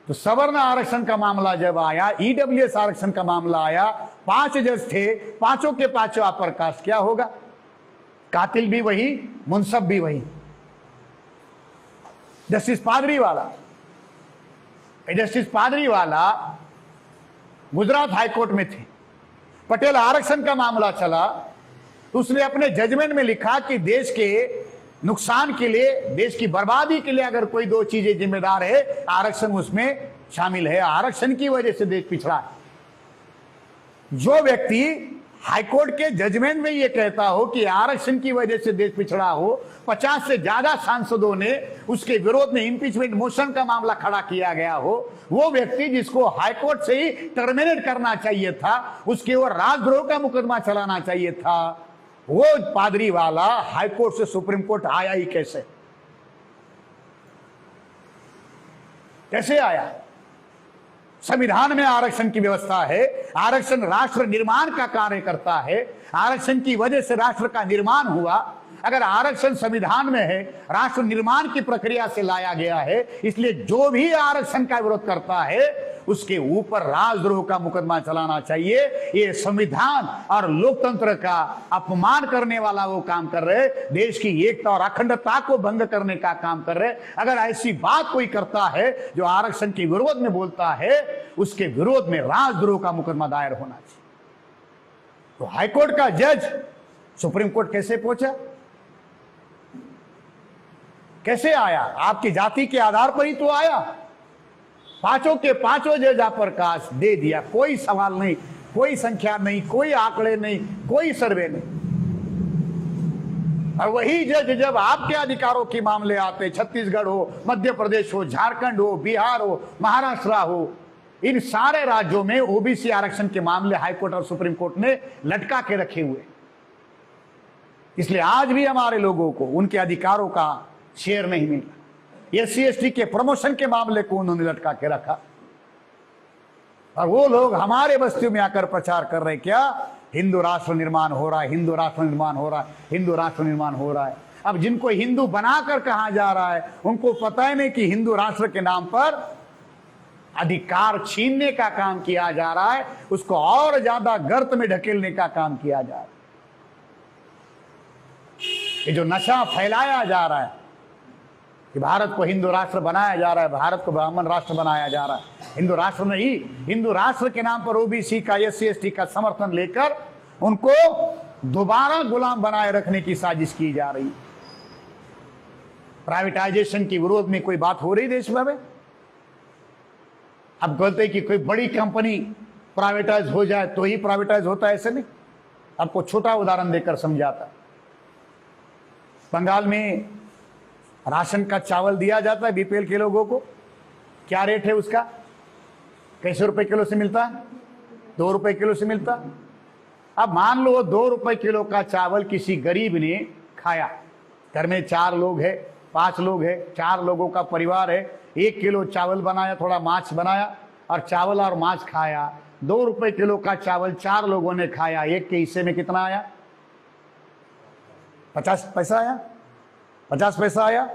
तो सवर्ण आरक्षण का मामला जब आया, ईडब्ल्यूएस आरक्षण का मामला आया, 5 जज थे, पांचों के पांचों अपर कास्ट, क्या होगा? कातिल भी वही, मुनसब भी वही। जस्टिस पादरीवाला गुजरात हाईकोर्ट में थे। पटेल आरक्षण का मामला चला तो उसने अपने जजमेंट में लिखा कि देश के नुकसान के लिए, देश की बर्बादी के लिए अगर कोई 2 चीजें जिम्मेदार है, आरक्षण उसमें शामिल है। आरक्षण की वजह से देश पिछड़ा है। जो व्यक्ति हाईकोर्ट के जजमेंट में ये कहता हो कि आरक्षण की वजह से देश पिछड़ा हो, 50 से ज्यादा सांसदों ने उसके विरोध में इंपीचमेंट मोशन का मामला खड़ा किया गया हो, वो व्यक्ति जिसको हाईकोर्ट से ही टर्मिनेट करना चाहिए था, उसके ओर राजद्रोह का मुकदमा चलाना चाहिए था, वो पादरीवाला हाईकोर्ट से सुप्रीम कोर्ट आया ही कैसे? कैसे आया? संविधान में आरक्षण की व्यवस्था है। आरक्षण राष्ट्र निर्माण का कार्य करता है। आरक्षण की वजह से राष्ट्र का निर्माण हुआ। अगर आरक्षण संविधान में है, राष्ट्र निर्माण की प्रक्रिया से लाया गया है, इसलिए जो भी आरक्षण का विरोध करता है उसके ऊपर राजद्रोह का मुकदमा चलाना चाहिए। ये संविधान और लोकतंत्र का अपमान करने वाला वो काम कर रहे, देश की एकता और अखंडता को भंग करने का काम कर रहे। अगर ऐसी बात कोई करता है जो आरक्षण के विरोध में बोलता है, उसके विरोध में राजद्रोह का मुकदमा दायर होना चाहिए। तो हाईकोर्ट का जज सुप्रीम कोर्ट कैसे पहुंचा? कैसे आया? आपकी जाति के आधार पर ही तो आया। पांचों के पांचों जज पर काश दे दिया, कोई सवाल नहीं, कोई संख्या नहीं, कोई आंकड़े नहीं, कोई सर्वे नहीं। और वही जज जब आपके अधिकारों के मामले आते, छत्तीसगढ़ हो, मध्य प्रदेश हो, झारखंड हो, बिहार हो, महाराष्ट्र हो, इन सारे राज्यों में ओबीसी आरक्षण के मामले हाईकोर्ट और सुप्रीम कोर्ट ने लटका के रखे हुए। इसलिए आज भी हमारे लोगों को उनके अधिकारों का शेयर नहीं मिला। SC ST के प्रमोशन के मामले को उन्होंने लटका के रखा। और वो लोग हमारे बस्तियों में आकर प्रचार कर रहे, क्या हिंदू राष्ट्र निर्माण हो रहा है, हिंदू राष्ट्र निर्माण हो रहा है, हिंदू राष्ट्र निर्माण हो रहा है। अब जिनको हिंदू बनाकर कहा जा रहा है, उनको पता ही नहीं कि हिंदू राष्ट्र के नाम पर अधिकार छीनने का काम किया जा रहा है, उसको और ज्यादा गर्त में ढकेलने का काम किया जा रहा है। ये जो नशा फैलाया जा रहा है कि भारत को हिंदू राष्ट्र बनाया जा रहा है, भारत को ब्राह्मण राष्ट्र बनाया जा रहा है, हिंदू राष्ट्र नहीं, हिंदू राष्ट्र के नाम पर ओबीसी का, SC ST का समर्थन लेकर उनको दोबारा गुलाम बनाए रखने की साजिश की जा रही। प्राइवेटाइजेशन के विरोध में कोई बात हो रही देश में? अब बोलते कि कोई बड़ी कंपनी प्राइवेटाइज हो जाए तो ही प्राइवेटाइज होता है, ऐसे नहीं। आपको छोटा उदाहरण देकर समझाता। बंगाल में राशन का चावल दिया जाता है बीपीएल के लोगों को, क्या रेट है उसका? कैसे रुपए किलो से मिलता है? 2 रुपए किलो से मिलता। अब मान लो 2 रुपए किलो का चावल किसी गरीब ने खाया, घर में 4 लोग है, 5 लोग है, 4 लोगों का परिवार है, 1 किलो चावल बनाया, थोड़ा मांस बनाया और चावल और मांस खाया। 2 रुपए किलो का चावल 4 लोगों ने खाया, एक के हिस्से में कितना आया? 50 पैसा आया। 50 पैसा आया।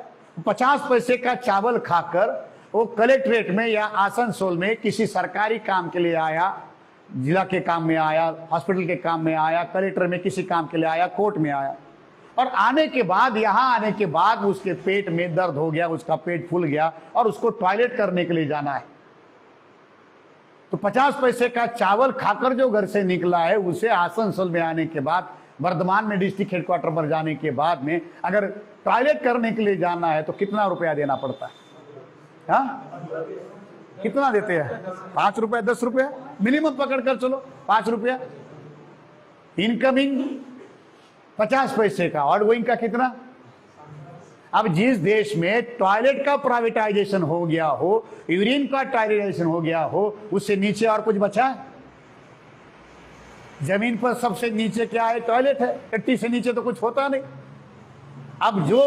50 पैसे का चावल खाकर वो कलेक्ट्रेट में या आसनसोल में किसी सरकारी काम के लिए आया, जिला के काम में आया, हॉस्पिटल के काम में आया, कलेक्टर में किसी काम के लिए आया, कोर्ट में आया, और आने के बाद, यहां आने के बाद उसके पेट में दर्द हो गया, उसका पेट फूल गया और उसको टॉयलेट करने के लिए जाना है। तो 50 पैसे का चावल खाकर जो घर से निकला है, उसे आसनसोल में आने के बाद, वर्धमान में डिस्ट्रिक्ट हेडक्वार्टर पर जाने के बाद में अगर टॉयलेट करने के लिए जाना है तो कितना रुपया देना पड़ता है? हाँ, कितना देते हैं? 5 रुपया, 10 रुपया मिनिमम पकड़ कर चलो, 5 रुपया। इनकमिंग 50 पैसे का, आउट गोइंग का कितना। अब जिस देश में टॉयलेट का प्राइवेटाइजेशन हो गया हो, यूरिन का प्राइवेटाइजेशन हो गया हो, उससे नीचे और कुछ बचा? जमीन पर सबसे नीचे क्या है? टॉयलेट है। टट्टी से नीचे तो कुछ होता नहीं। अब जो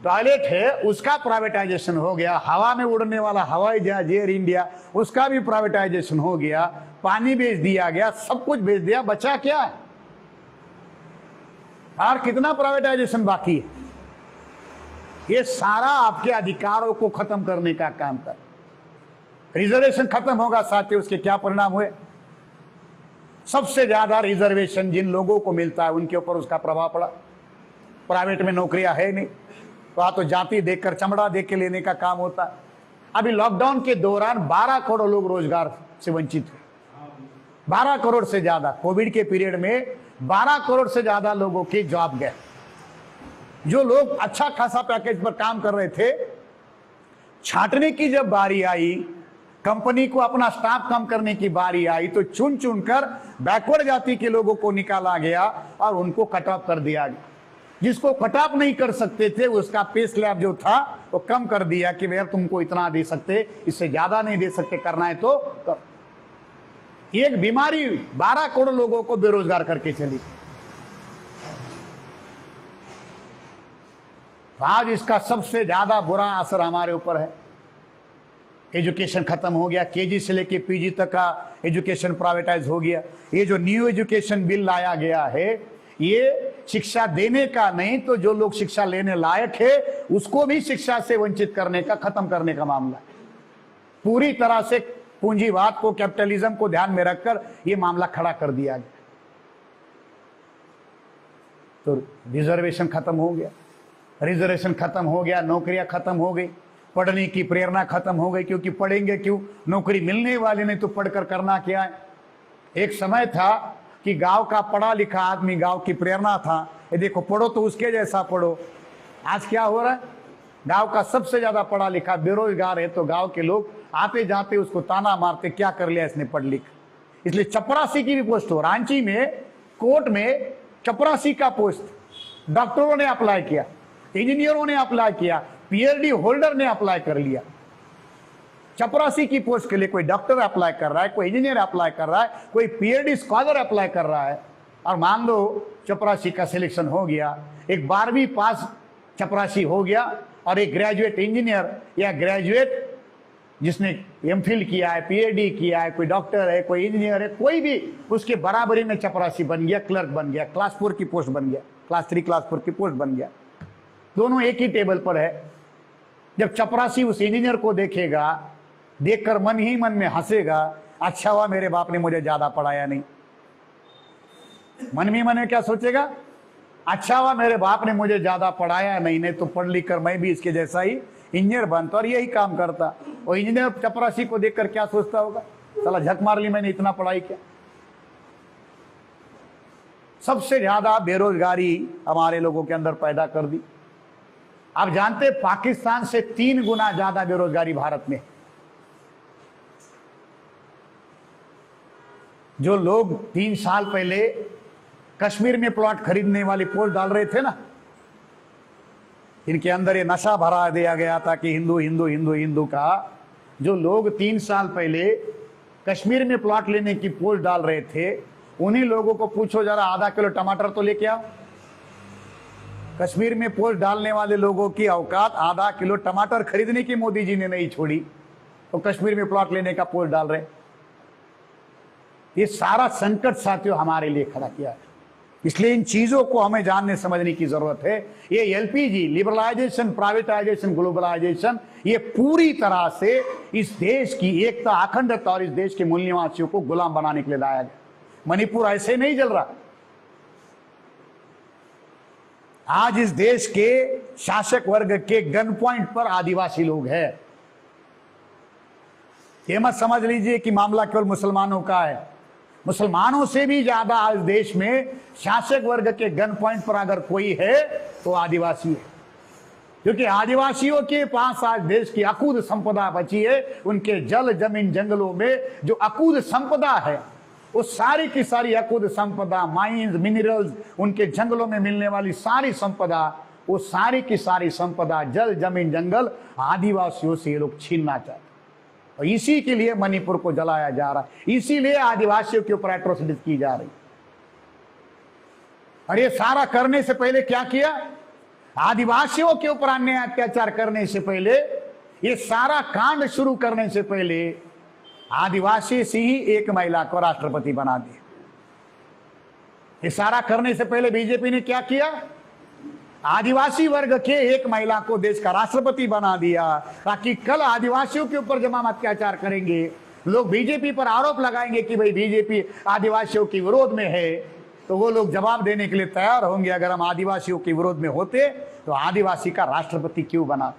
टॉयलेट है उसका प्राइवेटाइजेशन हो गया, हवा में उड़ने वाला हवाई जहाज एयर इंडिया उसका भी प्राइवेटाइजेशन हो गया, पानी बेच दिया गया, सब कुछ बेच दिया, बचा क्या है? और कितना प्राइवेटाइजेशन बाकी है? ये सारा आपके अधिकारों को खत्म करने का काम कर। रिजर्वेशन खत्म होगा साथियों, उसके क्या परिणाम हुए? सबसे ज्यादा रिजर्वेशन जिन लोगों को मिलता है उनके ऊपर उसका प्रभाव पड़ा। प्राइवेट में नौकरियां है नहीं, तो जाति देखकर चमड़ा देख के लेने का काम होता है। अभी लॉकडाउन के दौरान 12 करोड़ लोग रोजगार से वंचित हुए। 12 करोड़ से ज्यादा कोविड के पीरियड में 12 करोड़ से ज्यादा लोगों के जॉब गए। जो लोग अच्छा खासा पैकेज पर काम कर रहे थे, छांटने की जब बारी आई, कंपनी को अपना स्टाफ कम करने की बारी आई, तो चुन चुनकर बैकवर्ड जाति के लोगों को निकाला गया और उनको कट ऑफ कर दिया गया। जिसको कट ऑफ नहीं कर सकते थे उसका पे स्लैब जो था वो कम कर दिया कि भैया तुमको इतना दे सकते, इससे ज्यादा नहीं दे सकते, करना है तो कर। एक बीमारी 12 करोड़ लोगों को बेरोजगार करके चली। आज इसका सबसे ज्यादा बुरा असर हमारे ऊपर है। एजुकेशन खत्म हो गया, केजी से लेके पीजी तक का एजुकेशन प्राइवेटाइज हो गया। ये जो न्यू एजुकेशन बिल लाया गया है, ये शिक्षा देने का नहीं, तो जो लोग शिक्षा लेने लायक है उसको भी शिक्षा से वंचित करने का, खत्म करने का मामला है। पूरी तरह से पूंजीवाद को, कैपिटलिज्म को ध्यान में रखकर ये मामला खड़ा कर दिया गया। तो रिजर्वेशन खत्म हो गया, रिजर्वेशन खत्म हो गया, नौकरियां खत्म हो गई, पढ़ने की प्रेरणा खत्म हो गई, क्योंकि पढ़ेंगे क्यों, नौकरी मिलने वाली नहीं, तो पढ़कर करना क्या है। एक समय था कि गांव का पढ़ा लिखा आदमी, गांव की प्रेरणा था, ये देखो पढ़ो तो उसके जैसा पढ़ो। आज क्या हो रहा है, गांव का सबसे ज्यादा पढ़ा लिखा बेरोजगार है, तो गांव के लोग आते जाते उसको ताना मारते, क्या कर लिया इसने पढ़ लिख। इसलिए चपरासी की भी पोस्ट हो, रांची में कोर्ट में चपरासी का पोस्ट डॉक्टरों ने अप्लाई किया, इंजीनियरों ने अप्लाई किया, पीएचडी होल्डर ने अप्लाई कर लिया। चपरासी की पोस्ट के लिए कोई डॉक्टर अप्लाई कर रहा है, कोई इंजीनियर अप्लाई कर रहा है, कोई पीएचडी स्कॉलर अप्लाई कर रहा है। और मान लो चपरासी का सिलेक्शन हो गया, एक 12वीं पास चपरासी हो गया, और एक ग्रेजुएट इंजीनियर या ग्रेजुएट जिसने एमफिल किया है, पीएचडी किया है, कोई डॉक्टर है, कोई इंजीनियर है, कोई भी उसके बराबरी में चपरासी बन गया, क्लर्क बन गया, क्लास 4 की पोस्ट बन गया, क्लास 3 क्लास 4 की पोस्ट बन गया। दोनों एक ही टेबल पर है। जब चपरासी उस इंजीनियर को देखेगा, देखकर मन ही मन में हंसेगा, अच्छा हुआ मेरे बाप ने मुझे ज्यादा पढ़ाया नहीं। मन ही मन में क्या सोचेगा, अच्छा हुआ मेरे बाप ने मुझे ज्यादा पढ़ाया नहीं तो पढ़ लिख कर मैं भी इसके जैसा ही इंजीनियर बनता और यही काम करता। और इंजीनियर चपरासी को देखकर क्या सोचता होगा, साला झक मार ली मैंने, इतना पढ़ाई क्या। सबसे ज्यादा बेरोजगारी हमारे लोगों के अंदर पैदा कर दी। आप जानते पाकिस्तान से 3 गुना ज्यादा बेरोजगारी भारत में। जो लोग 3 साल पहले कश्मीर में प्लॉट खरीदने वाली पोस्ट डाल रहे थे ना, इनके अंदर ये नशा भरा दिया गया था कि हिंदू हिंदू हिंदू हिंदू का। जो लोग 3 साल पहले कश्मीर में प्लॉट लेने की पोस्ट डाल रहे थे, उन्हीं लोगों को पूछो जरा, आधा किलो टमाटर तो लेके आओ। कश्मीर में पोस्ट डालने वाले लोगों की औकात आधा किलो टमाटर खरीदने की मोदी जी ने नहीं छोड़ी, तो कश्मीर में प्लॉट लेने का पोस्ट डाल रहे। ये सारा संकट साथियों हमारे लिए खड़ा किया है। इसलिए इन चीजों को हमें जानने समझने की जरूरत है। ये एलपीजी, लिबरलाइजेशन, प्राइवेटाइजेशन, ग्लोबलाइजेशन, ये पूरी तरह से इस देश की एकता, अखंडता और इस देश के मूल निवासियों को गुलाम बनाने के लिए लाया गया। मणिपुर ऐसे नहीं जल रहा। आज इस देश के शासक वर्ग के गन पॉइंट पर आदिवासी लोग हैं। ये मत समझ लीजिए कि मामला केवल मुसलमानों का है। मुसलमानों से भी ज्यादा आज देश में शासक वर्ग के गन पॉइंट पर अगर कोई है तो आदिवासी है, क्योंकि आदिवासियों के पास आज देश की अकूत संपदा बची है। उनके जल, जमीन, जंगलों में जो अकूत संपदा है, वो सारी की सारी अकुद संपदा, माइंस, मिनरल्स, उनके जंगलों में मिलने वाली सारी संपदा, वो सारी की सारी संपदा, जल, जमीन, जंगल आदिवासियों से ये लोग छीनना चाहते। और इसी के लिए मणिपुर को जलाया जा रहा है, इसीलिए आदिवासियों के ऊपर एट्रोसिटीज की जा रही। और ये सारा करने से पहले क्या किया? आदिवासियों के ऊपर अन्याय अत्याचार करने से पहले, ये सारा कांड शुरू करने से पहले आदिवासी से ही एक महिला को राष्ट्रपति बना दिया। ये सारा करने से पहले बीजेपी ने क्या किया? आदिवासी वर्ग के एक महिला को देश का राष्ट्रपति बना दिया, ताकि कल आदिवासियों के ऊपर जब हम अत्याचार करेंगे, लोग बीजेपी पर आरोप लगाएंगे कि भाई बीजेपी आदिवासियों के विरोध में है, तो वो लोग जवाब देने के लिए तैयार होंगे। अगर हम आदिवासियों के विरोध में होते तो आदिवासी का राष्ट्रपति क्यों बना?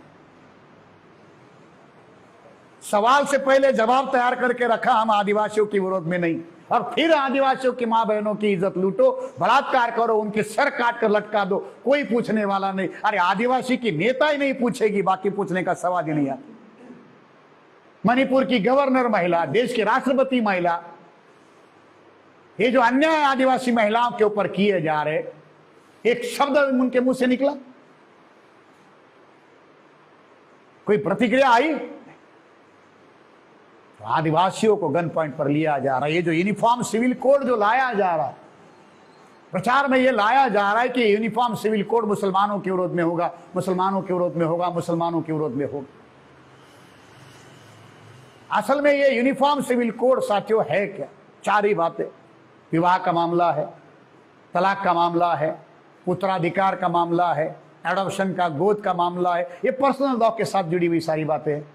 सवाल से पहले जवाब तैयार करके रखा, हम आदिवासियों के विरोध में नहीं, और फिर आदिवासियों की मां बहनों की इज्जत लूटो, बलात्कार करो, उनके सर काट कर लटका दो, कोई पूछने वाला नहीं। अरे आदिवासी की नेता ही नहीं पूछेगी, बाकी पूछने का सवाल ही नहीं आता। मणिपुर की गवर्नर महिला, देश की राष्ट्रपति महिला, ये जो अन्याय आदिवासी महिलाओं के ऊपर किए जा रहे, एक शब्द उनके मुंह से निकला? कोई प्रतिक्रिया आई? तो आदिवासियों को गन पॉइंट पर लिया जा रहा है। ये जो यूनिफॉर्म सिविल कोड जो लाया जा रहा है, प्रचार में ये लाया जा रहा है कि यूनिफॉर्म सिविल कोड मुसलमानों के विरोध में होगा, मुसलमानों के विरोध में होगा, मुसलमानों के विरोध में होगा। असल में ये यूनिफॉर्म सिविल कोड साथियों है क्या? चार ही बातें। विवाह का मामला है, तलाक का मामला है, उत्तराधिकार का मामला है, एडॉप्शन का, गोद का मामला है। ये पर्सनल लॉ के साथ जुड़ी हुई सारी बातें हैं।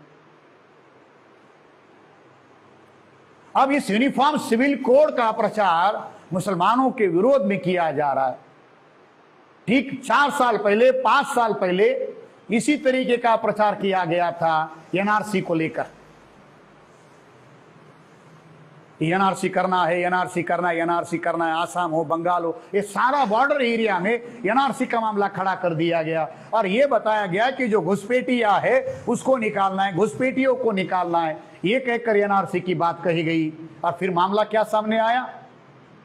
अब इस यूनिफॉर्म सिविल कोड का प्रचार मुसलमानों के विरोध में किया जा रहा है। ठीक 4 साल पहले, 5 साल पहले इसी तरीके का प्रचार किया गया था एनआरसी को लेकर। एनआरसी करना है, एनआरसी करना है, एनआरसी करना है, आसाम हो, बंगाल हो, ये सारा बॉर्डर एरिया में एनआरसी का मामला खड़ा कर दिया गया। और ये बताया गया कि जो घुसपैठिया है उसको निकालना है, घुसपैठियों को निकालना है, ये कहकर एनआरसी की बात कही गई। और फिर मामला क्या सामने आया?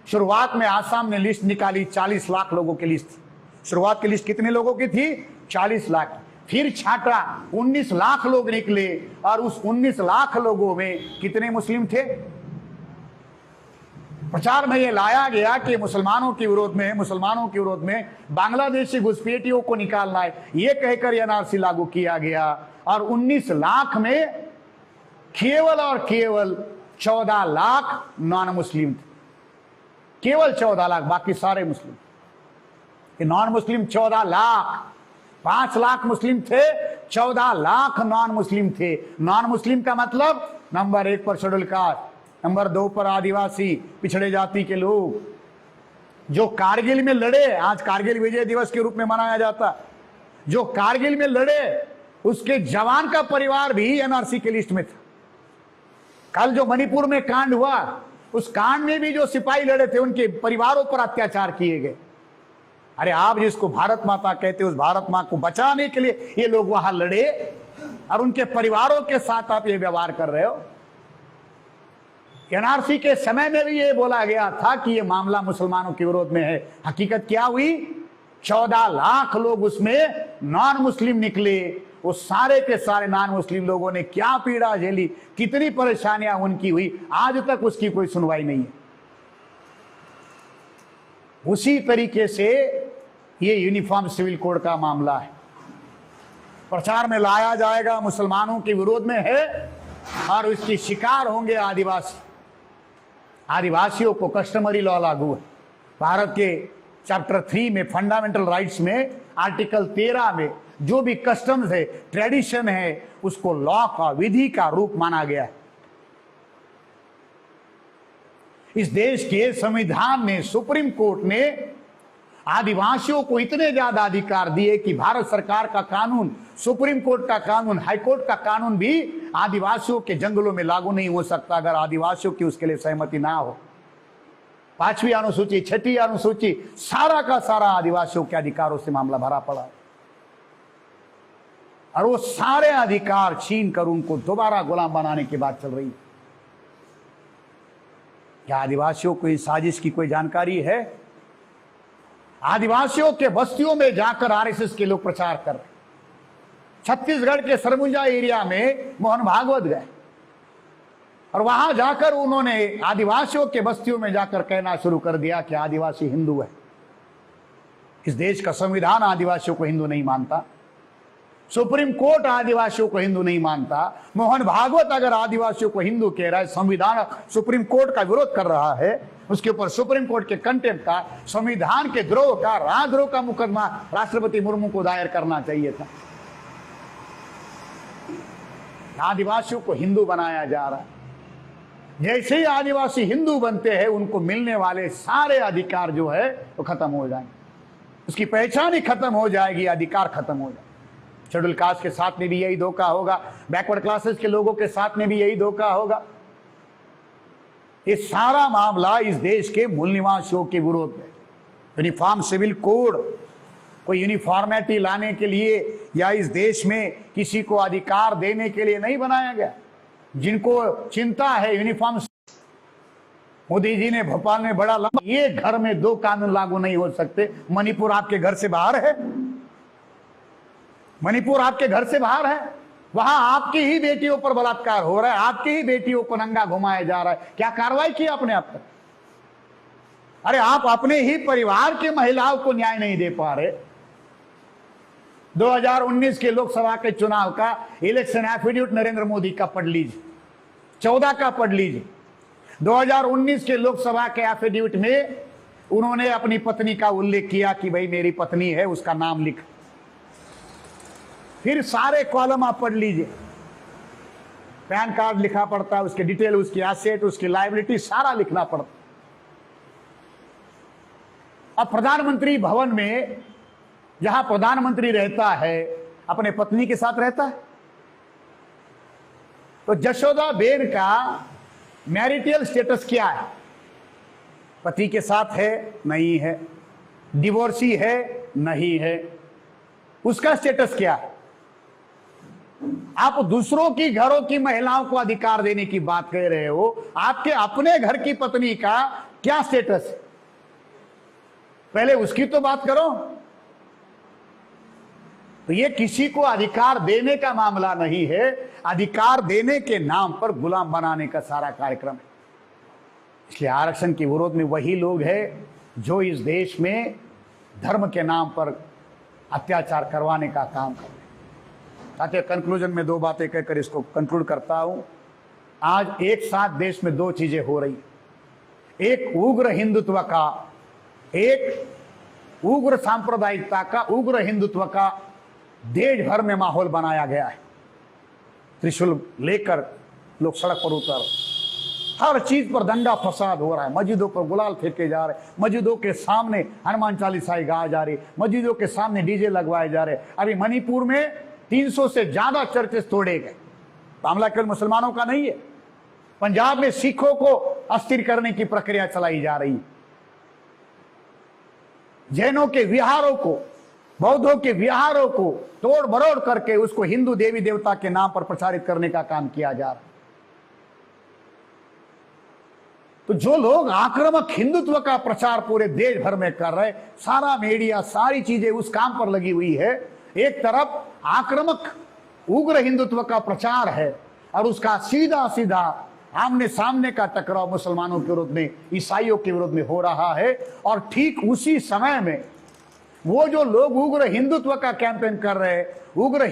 शुरुआत में आसाम ने लिस्ट निकाली, 40 लाख लोगों की लिस्ट। शुरुआत की लिस्ट कितने लोगों की थी? 40 लाख। फिर छाटा, 19 लाख लोग निकले, और उस 19 लाख लोगों में कितने मुस्लिम थे? प्रचार में यह लाया गया कि मुसलमानों के विरोध में, मुसलमानों के विरोध में बांग्लादेशी घुसपैठियों को निकालना है, यह कहकर एनआरसी लागू किया गया। और 19 लाख में केवल और केवल 14 लाख नॉन मुस्लिम थे। केवल 14 लाख, बाकी सारे मुस्लिम। नॉन मुस्लिम 14 लाख, 5 लाख मुस्लिम थे, 14 लाख नॉन मुस्लिम थे। नॉन मुस्लिम का मतलब नंबर 1 पर शेड्यूल कास्ट, नंबर 2 पर आदिवासी, पिछड़े जाति के लोग जो कारगिल में लड़े। आज कारगिल विजय दिवस के रूप में मनाया जाता। जो कारगिल में लड़े उसके जवान का परिवार भी एनआरसी के लिस्ट में था। कल जो मणिपुर में कांड हुआ, उस कांड में भी जो सिपाही लड़े थे उनके परिवारों पर अत्याचार किए गए। अरे आप जिसको भारत माता कहते हो, उस भारत मां को बचाने के लिए ये लोग वहां लड़े, और उनके परिवारों के साथ आप ये व्यवहार कर रहे हो। एनआरसी के समय में भी ये बोला गया था कि ये मामला मुसलमानों के विरोध में है। हकीकत क्या हुई? 14 लाख लोग उसमें नॉन मुस्लिम निकले। वो सारे के सारे नॉन मुस्लिम लोगों ने क्या पीड़ा झेली, कितनी परेशानियां उनकी हुई, आज तक उसकी कोई सुनवाई नहीं है। उसी तरीके से ये यूनिफॉर्म सिविल कोड का मामला है, प्रचार में लाया जाएगा, मुसलमानों के विरोध में है, और इसकी शिकार होंगे आदिवासी। आदिवासियों को कस्टमरी लॉ लागू है। भारत के चैप्टर 3 में, फंडामेंटल राइट्स में, आर्टिकल 13 में जो भी कस्टम्स है, ट्रेडिशन है, उसको लॉ का, विधि का रूप माना गया है। इस देश के संविधान ने, सुप्रीम कोर्ट ने आदिवासियों को इतने ज्यादा अधिकार दिए कि भारत सरकार का कानून, सुप्रीम कोर्ट का कानून, हाई कोर्ट का कानून भी आदिवासियों के जंगलों में लागू नहीं हो सकता अगर आदिवासियों की उसके लिए सहमति ना हो। 5वीं अनुसूची, 6ठी अनुसूची, सारा का सारा आदिवासियों के अधिकारों से मामला भरा पड़ा है, और वो सारे अधिकार छीन कर उनको दोबारा गुलाम बनाने की बात चल रही है। क्या आदिवासियों को इस साजिश की कोई जानकारी है? आदिवासियों के बस्तियों में जाकर आरएसएस के लोग प्रचार कर रहे। छत्तीसगढ़ के सरगुजा एरिया में मोहन भागवत गए और वहां जाकर उन्होंने आदिवासियों के बस्तियों में जाकर कहना शुरू कर दिया कि आदिवासी हिंदू है। इस देश का संविधान आदिवासियों को हिंदू नहीं मानता, सुप्रीम कोर्ट आदिवासियों को हिंदू नहीं मानता। मोहन भागवत अगर आदिवासियों को हिंदू कह रहा है, संविधान सुप्रीम कोर्ट का विरोध कर रहा है, उसके ऊपर सुप्रीम कोर्ट के कंटेम्प्ट का, संविधान के द्रोह का, राजद्रोह का मुकदमा राष्ट्रपति मुर्मू को दायर करना चाहिए था। आदिवासियों को हिंदू बनाया जा रहा है। जैसे ही आदिवासी हिंदू बनते हैं, उनको मिलने वाले सारे अधिकार जो है वो खत्म हो जाएंगे, उसकी पहचान ही खत्म हो जाएगी, अधिकार खत्म हो जाएगा। शेड्यूल कास्ट के साथ में भी यही धोखा होगा, बैकवर्ड क्लासेस के लोगों के साथ में भी यही धोखा होगा। ये सारा मामला इस देश के मूल निवासियों के विरोध में। यूनिफॉर्म सिविल कोड कोई यूनिफॉर्मिटी लाने के लिए या इस देश में किसी को अधिकार देने के लिए नहीं बनाया गया। जिनको चिंता है यूनिफॉर्म, मोदी जी ने भोपाल में बड़ा लंबा, ये घर में 2 कानून लागू नहीं हो सकते। मणिपुर आपके घर से बाहर है, मणिपुर आपके घर से बाहर है, वहां आपकी ही बेटियों पर बलात्कार हो रहा है, आपकी ही बेटियों को नंगा घुमाया जा रहा है। क्या कार्रवाई की आपने अब तक? अरे आप अपने ही परिवार की महिलाओं को न्याय नहीं दे पा रहे। 2019 के लोकसभा के चुनाव का इलेक्शन एफिडेविट नरेंद्र मोदी का पढ़ लीजिए, 14 का पढ़ लीजिए। 2019 के लोकसभा के एफिडेविट में उन्होंने अपनी पत्नी का उल्लेख किया कि भाई मेरी पत्नी है, उसका नाम लिख। फिर सारे कॉलम आप पढ़ लीजिए, पैन कार्ड लिखा पड़ता है, उसके डिटेल, उसकी एसेट, उसकी लायबिलिटी, सारा लिखना पड़ता। अब प्रधानमंत्री भवन में जहां प्रधानमंत्री रहता है, अपने पत्नी के साथ रहता है। तो जशोदा बेन का मैरिटल स्टेटस क्या है? पति के साथ है? नहीं है। डिवोर्सी है? नहीं है। उसका स्टेटस क्या है? आप दूसरों की घरों की महिलाओं को अधिकार देने की बात कह रहे हो, आपके अपने घर की पत्नी का क्या स्टेटस है? पहले उसकी तो बात करो। तो ये किसी को अधिकार देने का मामला नहीं है, अधिकार देने के नाम पर गुलाम बनाने का सारा कार्यक्रम है। इसलिए आरक्षण के विरोध में वही लोग हैं जो इस देश में धर्म के नाम पर अत्याचार करवाने का काम कर रहे हैं। ताकि कंक्लूजन में 2 बातें कहकर इसको कंक्लूड करता हूं। आज एक साथ देश में 2 चीजें हो रही, एक उग्र हिंदुत्व का, एक उग्र सांप्रदायिकता का, उग्र हिंदुत्व का देश भर में माहौल बनाया गया है। त्रिशूल लेकर लोग सड़क पर उतर, हर चीज पर दंगा फसाद हो रहा है। मस्जिदों पर गुलाल फेंके जा रहे, मस्जिदों के सामने हनुमान चालीसा गाए जा रही, मस्जिदों के सामने डीजे लगवाए जा रहे। अभी मणिपुर में 300 से ज्यादा चर्चेस तोड़े गए। मामला केवल मुसलमानों का नहीं है, पंजाब में सिखों को अस्थिर करने की प्रक्रिया चलाई जा रही है। जैनों के विहारों को, बौद्धों के विहारों को तोड़ मरोड़ करके उसको हिंदू देवी देवता के नाम पर प्रचारित करने का काम किया जा रहा है। तो जो लोग आक्रामक हिंदुत्व का प्रचार पूरे देश भर में कर रहे, सारा मीडिया, सारी चीजें उस काम पर लगी हुई है। एक तरफ आक्रामक उग्र हिंदुत्व का प्रचार है और उसका सीधा सीधा आमने सामने का टकराव मुसलमानों के विरोध में, ईसाइयों के विरोध में हो रहा है। और ठीक उसी समय में वो जो लोग उग्र हिंदुत्व का कैंपेन कर रहे हैं, उग्र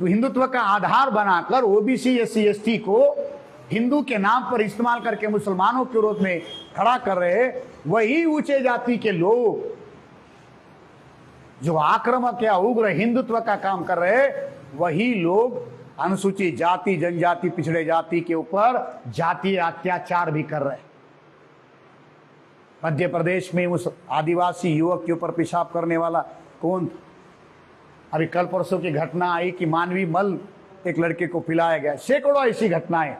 हिंदुत्व का आधार बनाकर ओबीसी, एससी, एसटी को हिंदू के नाम पर इस्तेमाल करके मुसलमानों के विरोध में खड़ा कर रहे हैं, वही ऊंचे जाति के लोग जो आक्रामक या उग्र हिंदुत्व का काम कर रहे हैं, वही लोग अनुसूचित जाति, जनजाति, पिछड़े जाति के ऊपर जातीय अत्याचार भी कर रहे हैं। मध्य प्रदेश में उस आदिवासी युवक के ऊपर पेशाब करने वाला कौन था? अभी कल परसों की घटना आई कि मानवी मल एक लड़के को पिलाया गया। सैकड़ों ऐसी घटनाएं।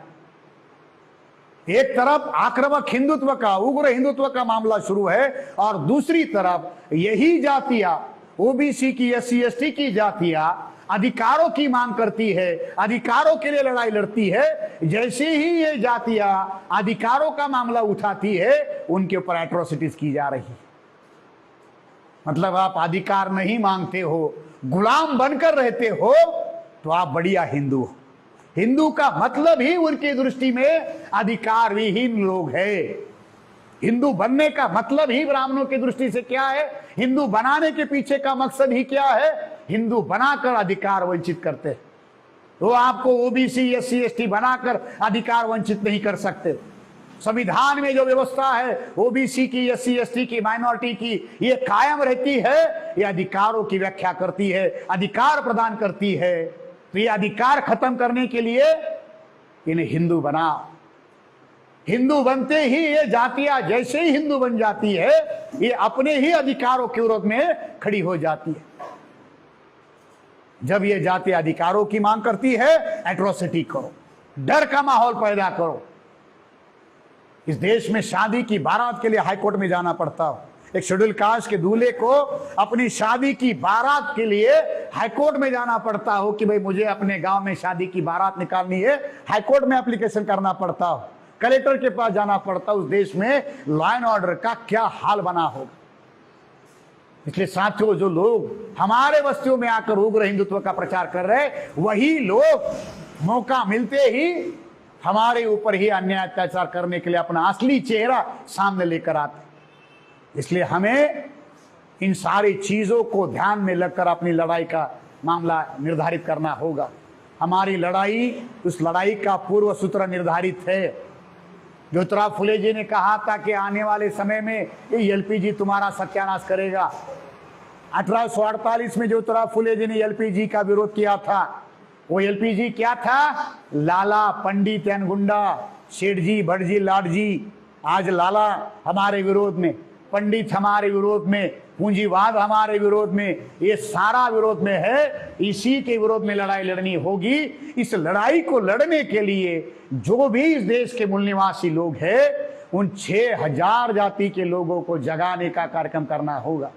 एक तरफ आक्रामक हिंदुत्व का, उग्र हिंदुत्व का मामला शुरू है और दूसरी तरफ यही जातियां, ओबीसी की, एससी, एसटी की जातियां अधिकारों की मांग करती है, अधिकारों के लिए लड़ाई लड़ती है, जैसे ही ये जातियां अधिकारों का मामला उठाती है उनके ऊपर एट्रोसिटीज की जा रही है। मतलब आप अधिकार नहीं मांगते हो, गुलाम बनकर रहते हो, तो आप बढ़िया हिंदू हो। हिंदू का मतलब ही उनकी दृष्टि में अधिकार विहीन लोग हैं। हिंदू बनने का मतलब ही ब्राह्मणों की दृष्टि से क्या है, हिंदू बनाने के पीछे का मकसद ही क्या है, हिंदू बनाकर अधिकार वंचित करते हैं। तो आपको ओबीसी एससी एसटी बनाकर अधिकार वंचित नहीं कर सकते। संविधान में जो व्यवस्था है ओबीसी की, एससी एसटी की, माइनॉरिटी की, ये कायम रहती है। ये अधिकारों की व्याख्या करती है, अधिकार प्रदान करती है। तो ये अधिकार खत्म करने के लिए इन्हें हिंदू बनाओ। हिंदू बनते ही ये जातियां जैसे ही हिंदू बन जाती है, ये अपने ही अधिकारों के विरोध में खड़ी हो जाती है। जब ये जाति अधिकारों की मांग करती है, एट्रोसिटी करो, डर का माहौल पैदा करो। इस देश में शादी की बारात के लिए हाईकोर्ट में जाना पड़ता हो। एक शेड्यूल कास्ट के दूल्हे को अपनी शादी की बारात के लिए हाईकोर्ट में जाना पड़ता हो कि भाई मुझे अपने गांव में शादी की बारात निकालनी है, हाईकोर्ट में एप्लीकेशन करना पड़ता हो, कलेक्टर के पास जाना पड़ता। उस देश में लॉ एंड ऑर्डर का क्या हाल बना होगा। इसलिए साथियों, जो लोग हमारे बस्तियों में आकर उग्र हिंदुत्व का प्रचार कर रहे, वही लोग मौका मिलते ही हमारे ऊपर ही अन्याय अत्याचार करने के लिए अपना असली चेहरा सामने लेकर आते। इसलिए हमें इन सारी चीजों को ध्यान में लगकर अपनी लड़ाई का मामला निर्धारित करना होगा। हमारी लड़ाई, उस लड़ाई का पूर्व सूत्र निर्धारित है। ज्योतिराव फुले जी ने कहा था कि आने वाले समय में ये एलपीजी तुम्हारा सत्यानाश करेगा। 1848 में ज्योतिराव फुले जी ने एलपीजी का विरोध किया था। वो एलपीजी क्या था? लाला, पंडित यानी गुंडा, सेठ जी, भट्ट जी, लाट जी। आज लाला हमारे विरोध में, पंडित हमारे विरोध में, पूंजीवाद हमारे विरोध में, ये सारा विरोध में है। इसी के विरोध में लड़ाई लड़नी होगी। इस लड़ाई को लड़ने के लिए जो भी इस देश के मूल निवासी लोग हैं, उन 6000 जाति के लोगों को जगाने का कार्यक्रम करना होगा।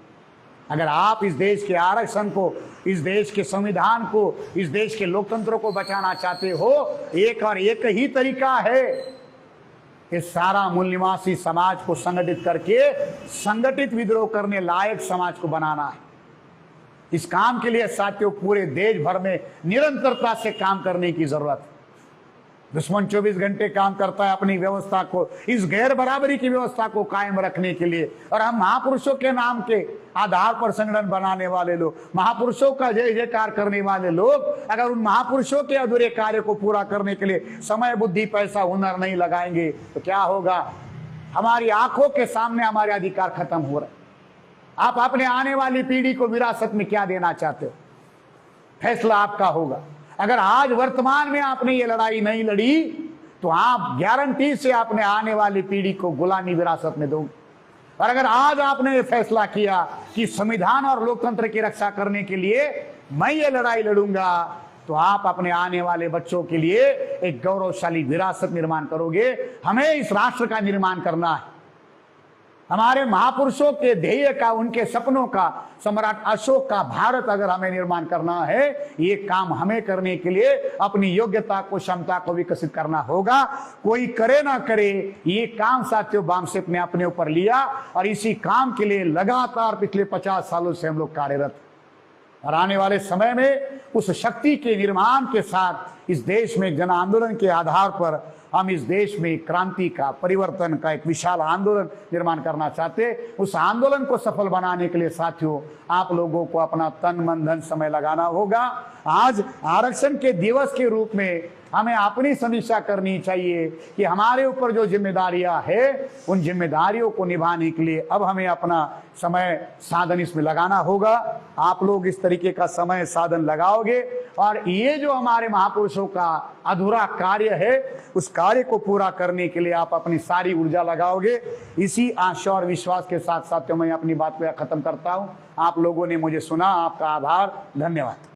अगर आप इस देश के आरक्षण को, इस देश के संविधान को, इस देश के लोकतंत्र को बचाना चाहते हो, एक और एक ही तरीका है, इस सारा मूल निवासी समाज को संगठित करके संगठित विद्रोह करने लायक समाज को बनाना है। इस काम के लिए साथियों पूरे देश भर में निरंतरता से काम करने की जरूरत है। दुश्मन 24 घंटे काम करता है अपनी व्यवस्था को, इस गैर बराबरी की व्यवस्था को कायम रखने के लिए। और हम महापुरुषों के नाम के आधार पर संगठन बनाने वाले लोग, महापुरुषों का जय जयकार करने वाले लोग, अगर उन महापुरुषों के अधूरे कार्य को पूरा करने के लिए समय, बुद्धि, पैसा, हुनर नहीं लगाएंगे तो क्या होगा? हमारी आंखों के सामने हमारे अधिकार खत्म हो रहे। आप अपने आने वाली पीढ़ी को विरासत में क्या देना चाहते हो, फैसला आपका होगा। अगर आज वर्तमान में आपने ये लड़ाई नहीं लड़ी, तो आप गारंटी से अपने आने वाली पीढ़ी को गुलामी विरासत में दोगे। और अगर आज आपने ये फैसला किया कि संविधान और लोकतंत्र की रक्षा करने के लिए मैं ये लड़ाई लड़ूंगा, तो आप अपने आने वाले बच्चों के लिए एक गौरवशाली विरासत निर्माण करोगे। हमें इस राष्ट्र का निर्माण करना है। हमारे महापुरुषों के ध्येय का, उनके सपनों का, सम्राट अशोक का भारत अगर हमें निर्माण करना है, ये काम हमें करने के लिए अपनी योग्यता को, क्षमता को विकसित करना होगा। कोई करे ना करे, ये काम साथियों बामसेप ने अपने ऊपर लिया और इसी काम के लिए लगातार पिछले 50 सालों से हम लोग कार्यरत। और आने वाले समय में उस शक्ति के निर्माण के साथ इस देश में जन आंदोलन के आधार पर हम इस देश में क्रांति का, परिवर्तन का एक विशाल आंदोलन निर्माण करना चाहते। उस आंदोलन को सफल बनाने के लिए साथियों आप लोगों को अपना तन, मन, धन, समय लगाना होगा। आज आरक्षण के दिवस के रूप में हमें अपनी समीक्षा करनी चाहिए कि हमारे ऊपर जो जिम्मेदारियां है, उन जिम्मेदारियों को निभाने के लिए अब हमें अपना समय, साधन इसमें लगाना होगा। आप लोग इस तरीके का समय, साधन लगाओगे और ये जो हमारे महापुरुषों का अधूरा कार्य है, उस कार्य को पूरा करने के लिए आप अपनी सारी ऊर्जा लगाओगे। इसी आशा और विश्वास के साथ साथियों मैं अपनी बात को खत्म करता हूं। आप लोगों ने मुझे सुना, आपका आभार, धन्यवाद।